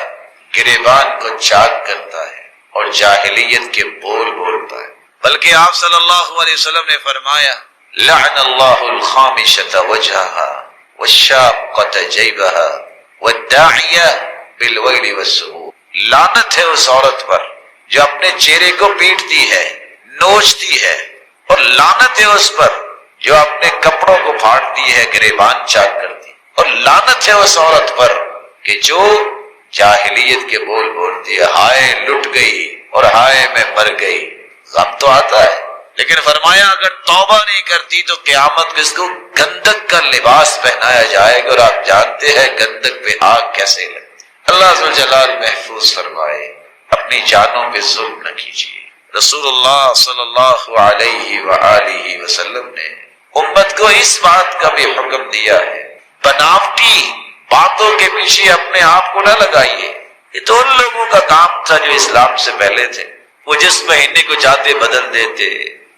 گریبان کو چاک کرتا ہے اور جاہلیت کے بول بولتا ہے۔ بلکہ آپ صلی اللہ علیہ وسلم نے فرمایا لعن اللہ الخامشۃ وجہها والشاقۃ جیبها والداعیہ بالویل والسبور، لعنت ہے اس عورت پر جو اپنے چہرے کو پیٹتی ہے، نوچتی ہے، اور لعنت ہے اس پر جو اپنے کپڑوں کو پھاڑتی ہے، گریبان چاک کرتی، اور لعنت ہے اس عورت پر کہ جو جاہلیت کے بول بولتی ہے، ہائے لٹ گئی اور ہائے میں مر گئی۔ غم تو آتا ہے، لیکن فرمایا اگر توبہ نہیں کرتی تو قیامت میں اس کو گندک کا لباس پہنایا جائے گا، اور آپ جانتے ہیں گندک پہ آگ کیسے لگتی۔ اللہ ذوالجلال محفوظ فرمائے، اپنی جانوں پہ ظلم نہ کیجیے۔ رسول اللہ صلی اللہ علیہ وآلہ وسلم نے امت کو اس بات کا بھی حکم دیا ہے، بناوٹی باتوں کے پیچھے اپنے آپ کو نہ لگائیے۔ یہ تو ان لوگوں کا کام تھا جو اسلام سے پہلے تھے، وہ جس مہینے کو چاہتے بدل دیتے،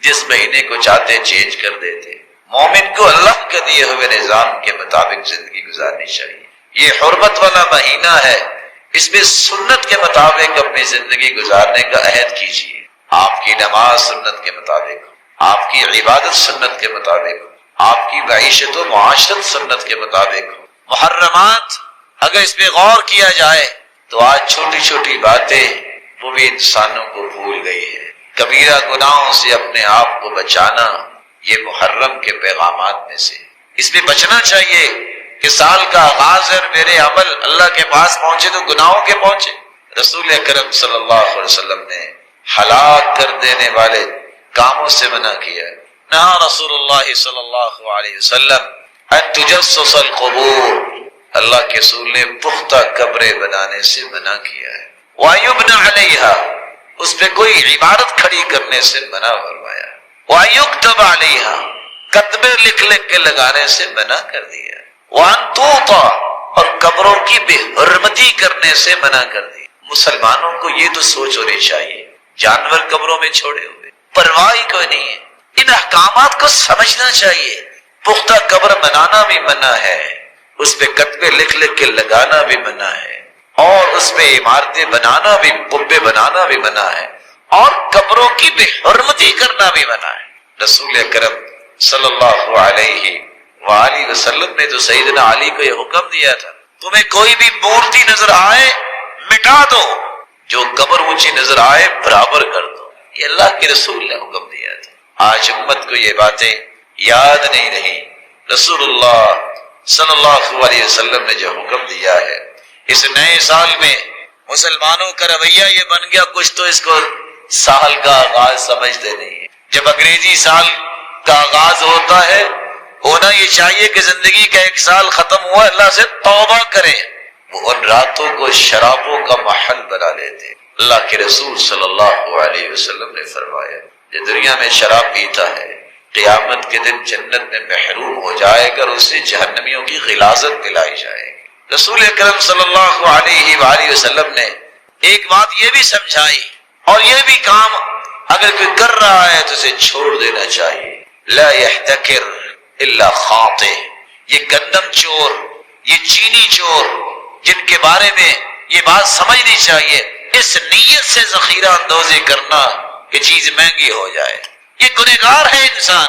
جس مہینے کو چاہتے چینج کر دیتے۔ مومن کو اللہ کے دیے ہوئے نظام کے مطابق زندگی گزارنی چاہیے۔ یہ حرمت والا مہینہ ہے، اس میں سنت کے مطابق اپنی زندگی گزارنے کا عہد کیجیے۔ آپ کی نماز سنت کے مطابق ہو، آپ کی عبادت سنت کے مطابق ہو، آپ کی معیشت و معاشرت سنت کے مطابق ہو۔ محرمات اگر اس پہ غور کیا جائے تو آج چھوٹی چھوٹی باتیں وہ بھی انسانوں کو بھول گئی ہے۔ کبیرہ گناہوں سے اپنے آپ کو بچانا یہ محرم کے پیغامات میں سے، اس میں بچنا چاہیے کہ سال کا آغاز ہے اور میرے عمل اللہ کے پاس پہنچے تو گناہوں کے پہنچے۔ رسول اکرم صلی اللہ علیہ وسلم نے ہلاک کر دینے والے کاموں سے منع کیا۔ نہا رسول اللہ صلی اللہ علیہ وسلم ان تجسس القبور، اللہ کے رسول نے پختہ قبریں بنانے سے منع کیا ہے۔ وَيُبْنَ عَلَيْهَا، اس پہ کوئی عبادت کھڑی کرنے سے منع فرمایا۔ وَيُكْتَبَ عَلَيْهَا، کتبے لکھ لکھ کے لگانے سے منع کر دیا۔ وَأَن تُوطَى، اور قبروں کی بے حرمتی کرنے سے منع کر دیا۔ مسلمانوں کو یہ تو سوچ ہونی چاہیے، جانور قبروں میں چھوڑے ہوئے، پرواہ ہی کوئی نہیں ہے۔ ان احکامات کو سمجھنا چاہیے۔ پختہ قبر بنانا بھی منع ہے، اس پہ کتبے لکھ لکھ کے لگانا بھی منع ہے، اور اس پہ عمارتیں بنانا بھی، قبے بنانا بھی منع ہے، اور قبروں کی بے حرمتی کرنا بھی منع ہے۔ رسول اکرم صلی اللہ علیہ وآلہ وسلم نے تو سیدنا علی کو یہ حکم دیا تھا، تمہیں کوئی بھی مورتی نظر آئے مٹا دو، جو قبر اونچی نظر آئے برابر کر دو۔ یہ اللہ کے رسول نے حکم دیا تھا۔ آج امت کو یہ باتیں یاد نہیں رہی۔ رسول اللہ صلی اللہ علیہ وسلم نے جو حکم دیا ہے، اس نئے سال میں مسلمانوں کا رویہ یہ بن گیا، کچھ تو اس کو سال کا آغاز سمجھتے نہیں ہے۔ جب انگریزی سال کا آغاز ہوتا ہے، ہونا یہ چاہیے کہ زندگی کا ایک سال ختم ہوا، اللہ سے توبہ کرے۔ وہ ان راتوں کو شرابوں کا محل بنا لیتے۔ اللہ کے رسول صلی اللہ علیہ وسلم نے فرمایا جو دنیا میں شراب پیتا ہے قیامت کے دن جنت میں محروم ہو جائے گا اور اسے جہنمیوں کی غلاظت پلائی جائے گی۔ رسول اکرم صلی اللہ علیہ وآلہ وسلم نے ایک بات یہ بھی سمجھائی اور یہ بھی کام اگر کوئی کر رہا ہے تو اسے چھوڑ دینا چاہیے۔ لا يحتکر الا خاطئ، یہ گندم چور، یہ چینی چور جن کے بارے میں یہ بات سمجھنی چاہیے، اس نیت سے ذخیرہ اندوزی کرنا کہ چیز مہنگی ہو جائے، یہ گنہگار ہے انسان،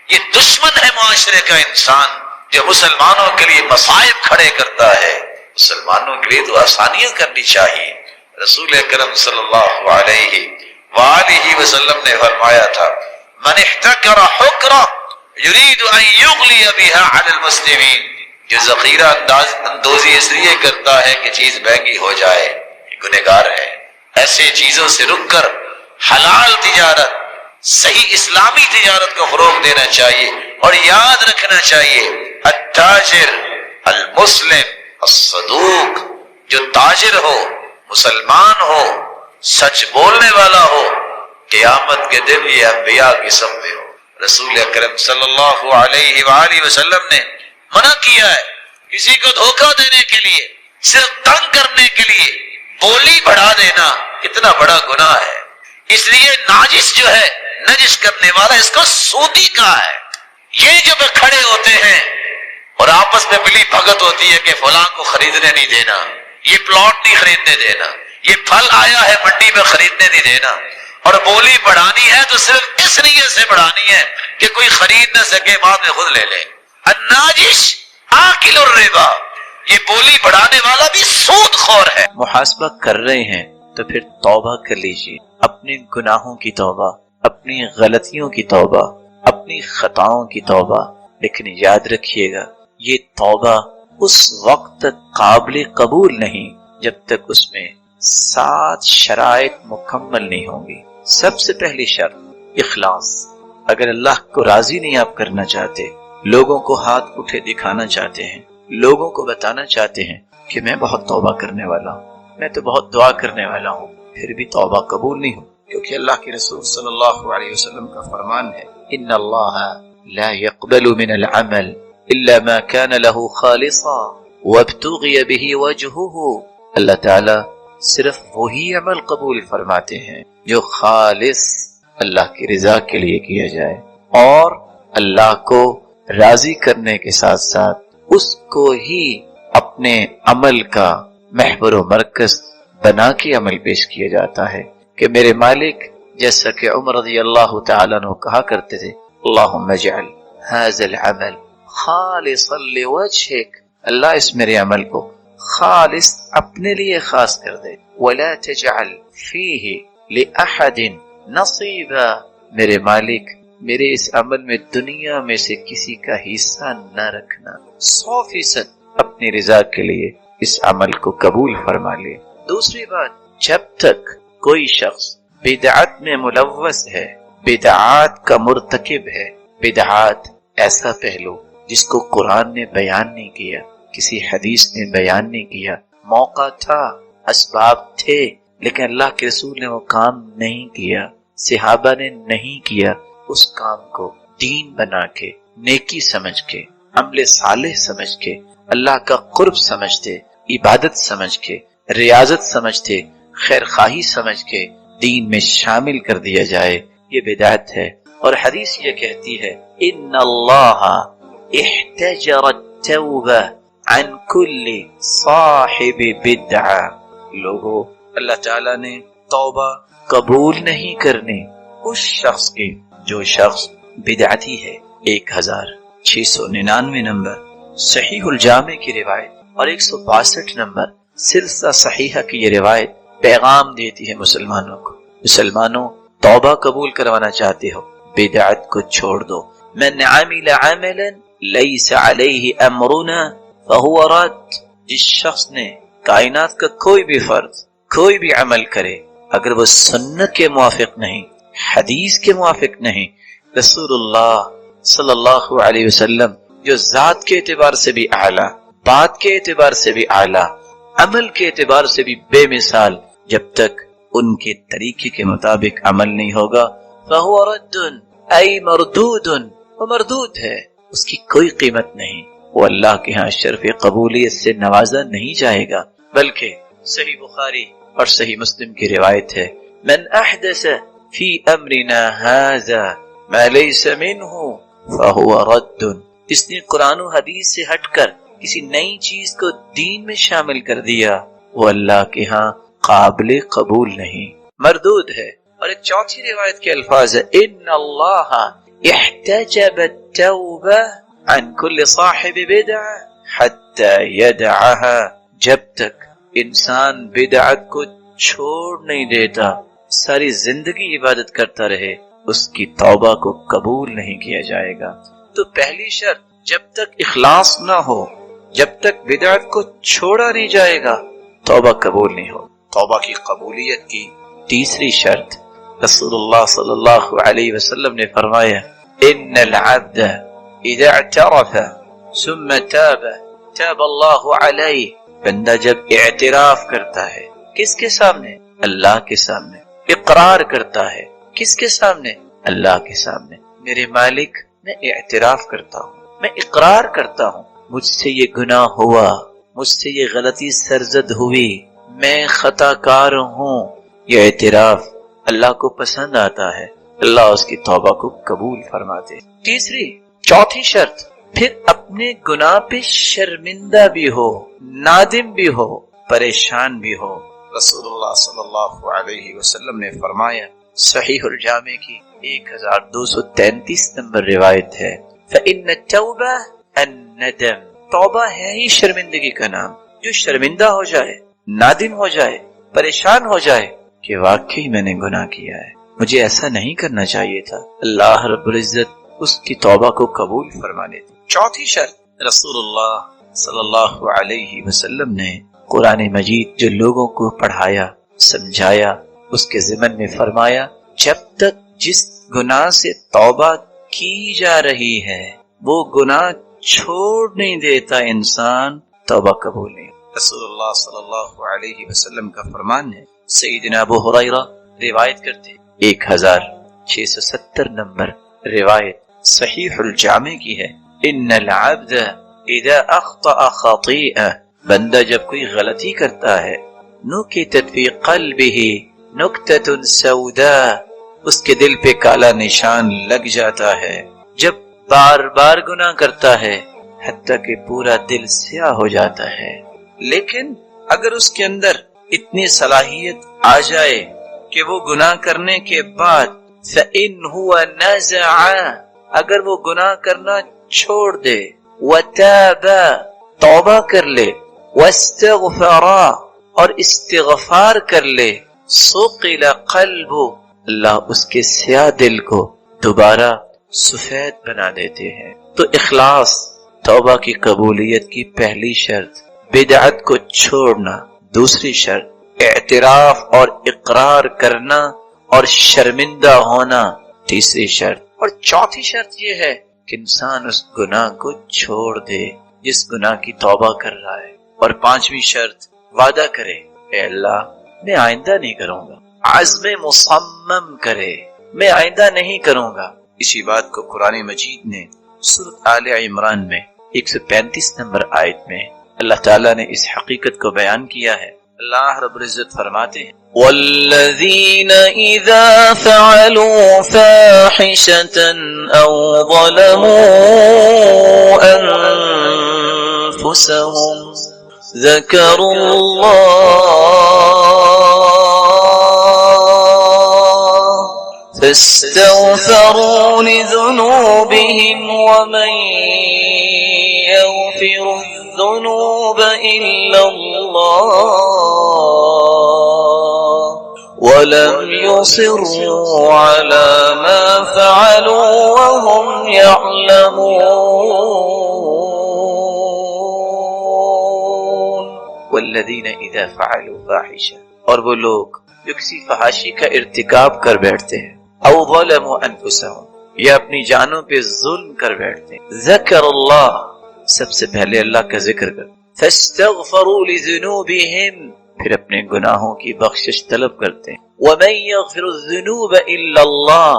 یہ دشمن ہے معاشرے کا انسان جو مسلمانوں کے لیے مصائب کھڑے کرتا ہے۔ مسلمانوں کے لیے تو آسانیاں کرنی چاہیے۔ رسول اکرم صلی اللہ علیہ وآلہ وسلم نے فرمایا تھا من احتکر حکرہ یرید ان یغلی بها علی المسلمین، جو ذخیرہ اندوزی اس لیے کرتا ہے کہ چیز مہنگی ہو جائے، یہ گنہگار ہے۔ ایسے چیزوں سے رک کر حلال تجارت، صحیح اسلامی تجارت کو فروغ دینا چاہیے، اور یاد رکھنا چاہیے التاجر المسلم الصدوق، جو تاجر ہو، مسلمان ہو، سچ بولنے والا ہو، قیامت کے دن یہ انبیاء کی صف میں ہو۔ رسول اکرم صلی اللہ علیہ وآلہ وسلم نے منع کیا ہے کسی کو دھوکہ دینے کے لیے، صرف تنگ کرنے کے لیے بولی بڑھا دینا کتنا بڑا گناہ ہے۔ اس لیے ناجس جو ہے، نجس کرنے والا، اس کو سودی کہا ہے۔ یہ جو کھڑے ہوتے ہیں اور آپس میں ملی بھگت ہوتی ہے کہ فلاں کو خریدنے نہیں دینا، یہ پلاٹ نہیں خریدنے دینا، یہ پھل آیا ہے منڈی میں خریدنے نہیں دینا، اور بولی بڑھانی ہے تو صرف اس نیت سے بڑھانی ہے کہ کوئی خرید نہ سکے، بعد میں خود لے لے۔ الناجش آکل الربا، یہ بولی بڑھانے والا بھی سود خور ہے۔ محاسبہ کر رہے ہیں تو پھر توبہ کر لیجیے، اپنے گناہوں کی توبہ، اپنی غلطیوں کی توبہ، اپنی خطاؤں کی توبہ، لیکن یاد رکھیے گا یہ توبہ اس وقت تک قابل قبول نہیں جب تک اس میں 7 شرائط مکمل نہیں ہوں گی۔ سب سے پہلی شرط اخلاص۔ اگر اللہ کو راضی نہیں آپ کرنا چاہتے، لوگوں کو ہاتھ اٹھے دکھانا چاہتے ہیں، لوگوں کو بتانا چاہتے ہیں کہ میں بہت توبہ کرنے والا ہوں، میں تو بہت دعا کرنے والا ہوں، پھر بھی توبہ قبول نہیں ہو، کیونکہ اللہ کے رسول صلی اللہ علیہ وسلم کا فرمان ہے ان اللہ لا يقبل من العمل الا ما كان له خالصا وابتغي به وجهه، اللہ تعالی صرف وہی عمل قبول فرماتے ہیں جو خالص اللہ کی رضا کے لیے کیا جائے، اور اللہ کو راضی کرنے کے ساتھ ساتھ اس کو ہی اپنے عمل کا محور و مرکز بنا کے عمل پیش کیا جاتا ہے کہ میرے مالک، جیسا کہ عمر رضی اللہ تعالیٰ عنہ کہا کرتے تھے اللہم اجعل هذا العمل خالصا لوجهك، اللہ اس میرے عمل کو خالص اپنے لیے خاص کر دے، ولا تجعل فيه لأحد نصیبا، میرے مالک میرے اس عمل میں دنیا میں سے کسی کا حصہ نہ رکھنا، 100% اپنی رضا کے لیے اس عمل کو قبول فرما لے۔ دوسری بات، جب تک کوئی شخص بدعت میں ملوث ہے، بدعات کا مرتکب ہے، بدعات ایسا پہلو جس کو قرآن نے بیان نہیں کیا، کسی حدیث نے بیان نہیں کیا، موقع تھا، اسباب تھے، لیکن اللہ کے رسول نے وہ کام نہیں کیا، صحابہ نے نہیں کیا، اس کام کو دین بنا کے، نیکی سمجھ کے، عمل صالح سمجھ کے، اللہ کا قرب سمجھتے، عبادت سمجھ کے، ریاضت سمجھتے، خیر خواہی سمجھ کے دین میں شامل کر دیا جائے، یہ بدعت ہے۔ اور حدیث یہ کہتی ہے ان اللہ احتجر التوبہ عن کل صاحب بدعہ، لوگوں اللہ تعالیٰ نے توبہ قبول نہیں کرنی اس شخص کی جو شخص بدعتی ہے۔ 1699 نمبر صحیح الجامع کی روایت اور 162 نمبر سلسلہ صحیحہ کی یہ روایت پیغام دیتی ہے مسلمانوں کو، مسلمانوں توبہ قبول کروانا چاہتے ہو بدعت کو چھوڑ دو۔ من عمل عملا لیس علیہ امرنا فہو رد، جس شخص نے کائنات کا کوئی بھی فرد کوئی بھی عمل کرے اگر وہ سنت کے موافق نہیں، حدیث کے موافق نہیں، رسول اللہ صلی اللہ علیہ وسلم جو ذات کے اعتبار سے بھی اعلیٰ، بات کے اعتبار سے بھی اعلیٰ، عمل کے اعتبار سے بھی بے مثال، جب تک ان کے طریقے کے مطابق عمل نہیں ہوگا فهو رد ای مردود، وہ مردود ہے، اس کی کوئی قیمت نہیں، وہ اللہ کے ہاں شرف قبولیت سے نوازا نہیں جائے گا۔ بلکہ صحیح بخاری اور صحیح مسلم کی روایت ہے، من احدث فی امرنا هذا ما ليس منه فهو رد، جس نے قرآن و حدیث سے ہٹ کر کسی نئی چیز کو دین میں شامل کر دیا، وہ اللہ کے ہاں قابل قبول نہیں، مردود ہے۔ اور ایک چوتھی روایت کے الفاظ ہے، ان اللہ احتجب التوبہ عن كل صاحب بدعہ حتی یدعها، جب تک انسان بدعت کو چھوڑ نہیں دیتا، ساری زندگی عبادت کرتا رہے، اس کی توبہ کو قبول نہیں کیا جائے گا۔ تو پہلی شرط، جب تک اخلاص نہ ہو، جب تک بدعت کو چھوڑا نہیں جائے گا، توبہ قبول نہیں ہو۔ توبہ کی قبولیت کی تیسری شرط، رسول اللہ صلی اللہ علیہ وسلم نے فرمایا، ان العبد اذا اعترف ثم تاب تاب اللہ علیہ، بندہ جب اعتراف کرتا ہے، کس کے سامنے؟ اللہ کے سامنے۔ اقرار کرتا ہے، کس کے سامنے؟ اللہ کے سامنے۔ میرے مالک، میں اعتراف کرتا ہوں، میں اقرار کرتا ہوں، مجھ سے یہ گناہ ہوا، مجھ سے یہ غلطی سرزد ہوئی، میں خطا کار ہوں، یہ اعتراف اللہ کو پسند آتا ہے، اللہ اس کی توبہ کو قبول فرماتے۔ چوتھی شرط، پھر اپنے گناہ پہ شرمندہ بھی ہو، نادم بھی ہو، پریشان بھی ہو۔ رسول اللہ صلی اللہ علیہ وسلم نے فرمایا، صحیح الجامع کی 1233 نمبر روایت ہے، فَإِنَّ التَّوْبَةَ النَّدَمُ، توبہ ہے ہی شرمندگی کا نام۔ جو شرمندہ ہو جائے، نادم ہو جائے، پریشان ہو جائے کہ واقعی میں نے گناہ کیا ہے، مجھے ایسا نہیں کرنا چاہیے تھا، اللہ رب العزت اس کی توبہ کو قبول فرما لیتے۔ چوتھی شرط، رسول اللہ صلی اللہ علیہ وسلم نے قرآن مجید جو لوگوں کو پڑھایا، سمجھایا، اس کے ضمن میں فرمایا، جب تک جس گناہ سے توبہ کی جا رہی ہے وہ گناہ چھوڑ نہیں دیتا انسان، توبہ قبول نہیں۔ رسول اللہ صلی اللہ علیہ وسلم کا فرمان ہے، سیدنا ابو ہریرہ روایت کرتے، 1670 نمبر روایت صحیح الجامع کی ہے، ان العبد اذا اخطأ خطیئہ، بندہ جب کوئی غلطی کرتا ہے، نکتت فی قلبہ نکتۃ سوداء، اس کے دل پہ کالا نشان لگ جاتا ہے، جب بار بار گناہ کرتا ہے حتیٰ کہ پورا دل سیاہ ہو جاتا ہے۔ لیکن اگر اس کے اندر اتنی صلاحیت آ جائے کہ وہ گناہ کرنے کے بعد فَإِنْ هُوَ نَزَعَ، اگر وہ گناہ کرنا چھوڑ دے، وَتَابَ، توبہ کر لے، وَاسْتَغْفَرَ، اور استغفار کر لے، سُقِلَ قَلْبُ، اللہ اس کے سیاہ دل کو دوبارہ سفید بنا دیتے ہیں۔ تو اخلاص توبہ کی قبولیت کی پہلی شرط، بدعت کو چھوڑنا دوسری شرط، اعتراف اور اقرار کرنا اور شرمندہ ہونا تیسری شرط، اور چوتھی شرط یہ ہے کہ انسان اس گناہ کو چھوڑ دے جس گناہ کی توبہ کر رہا ہے، اور پانچویں شرط وعدہ کرے، اے اللہ میں آئندہ نہیں کروں گا، عزم مصمم کرے، میں آئندہ نہیں کروں گا۔ اسی بات کو قرآن مجید نے سورۃ آل عمران میں 135 نمبر آیت میں اللہ تعالیٰ نے اس حقیقت کو بیان کیا ہے۔ اللہ رب العزت فرماتے ہیں، وَالَّذِينَ إِذَا فَعَلُوا فَاحِشَةً أَوْ ظَلَمُوا أَنفُسَهُمْ ذَكَرُوا اللَّهَ فَاسْتَغْفَرُوا لِذُنُوبِهِمْ وَمَنْ يَغْفِرُ الذُّنُوبَ إِلَّا اللَّهُ وَلَمْ يُصِرُّوا عَلَى مَا فَعَلُوا وَهُمْ يَعْلَمُونَ۔ وَالَّذِينَ إِذَا فَعَلُوا فَاحِشَةً، اور وہ لوگ جو کسی فحاشی کا ارتکاب کر بیٹھتے ہیں، او ظلموا انفسهم، یا اپنی جانوں پہ ظلم کر بیٹھتے ہیں، ذکر اللہ، سب سے پہلے اللہ کا ذکر کر، فاستغفروا لذنوبهم، پھر اپنے گناہوں کی بخشش طلب کرتے ہیں، ومن یغفر الذنوب الا اللہ،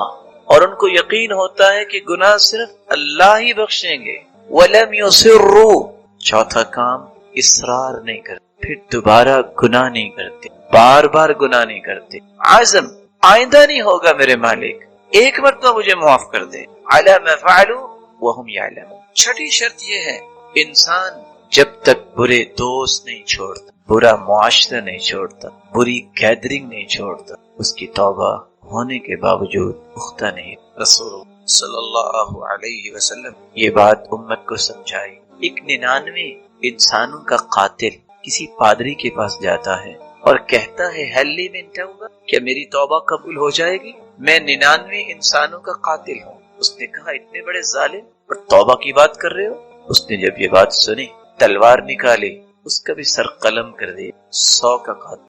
اور ان کو یقین ہوتا ہے کہ گناہ صرف اللہ ہی بخشیں گے. وَلَمْ يُصِرُّوا چوتھا کام اصرار نہیں کرتے، پھر دوبارہ گناہ نہیں کرتے، بار بار گناہ نہیں کرتے. عزم آئندہ نہیں ہوگا میرے مالک، ایک مرتبہ مجھے معاف کر دے. عَلَى مَا فَعَلُوا وَهُمْ يَعْلَمُونَ. چھٹی شرط یہ ہے انسان جب تک برے دوست نہیں چھوڑتا، برا معاشرہ نہیں چھوڑتا، بری گیدرنگ نہیں چھوڑتا، اس کی توبہ ہونے کے باوجود پختہ نہیں. رسول صلی اللہ علیہ وسلم یہ بات امت کو سمجھائی. ایک 99 انسانوں کا قاتل کسی پادری کے پاس جاتا ہے اور کہتا ہے حلی من توبہ، کیا میری توبہ قبول ہو جائے گی؟ میں 99 انسانوں کا قاتل ہوں. اس نے کہا اتنے بڑے ظالم اور توبہ کی بات کر رہے ہو؟ اس نے جب یہ بات سنی تلوار نکالی، اس کا بھی سر قلم کر دی. 100 کا قاتل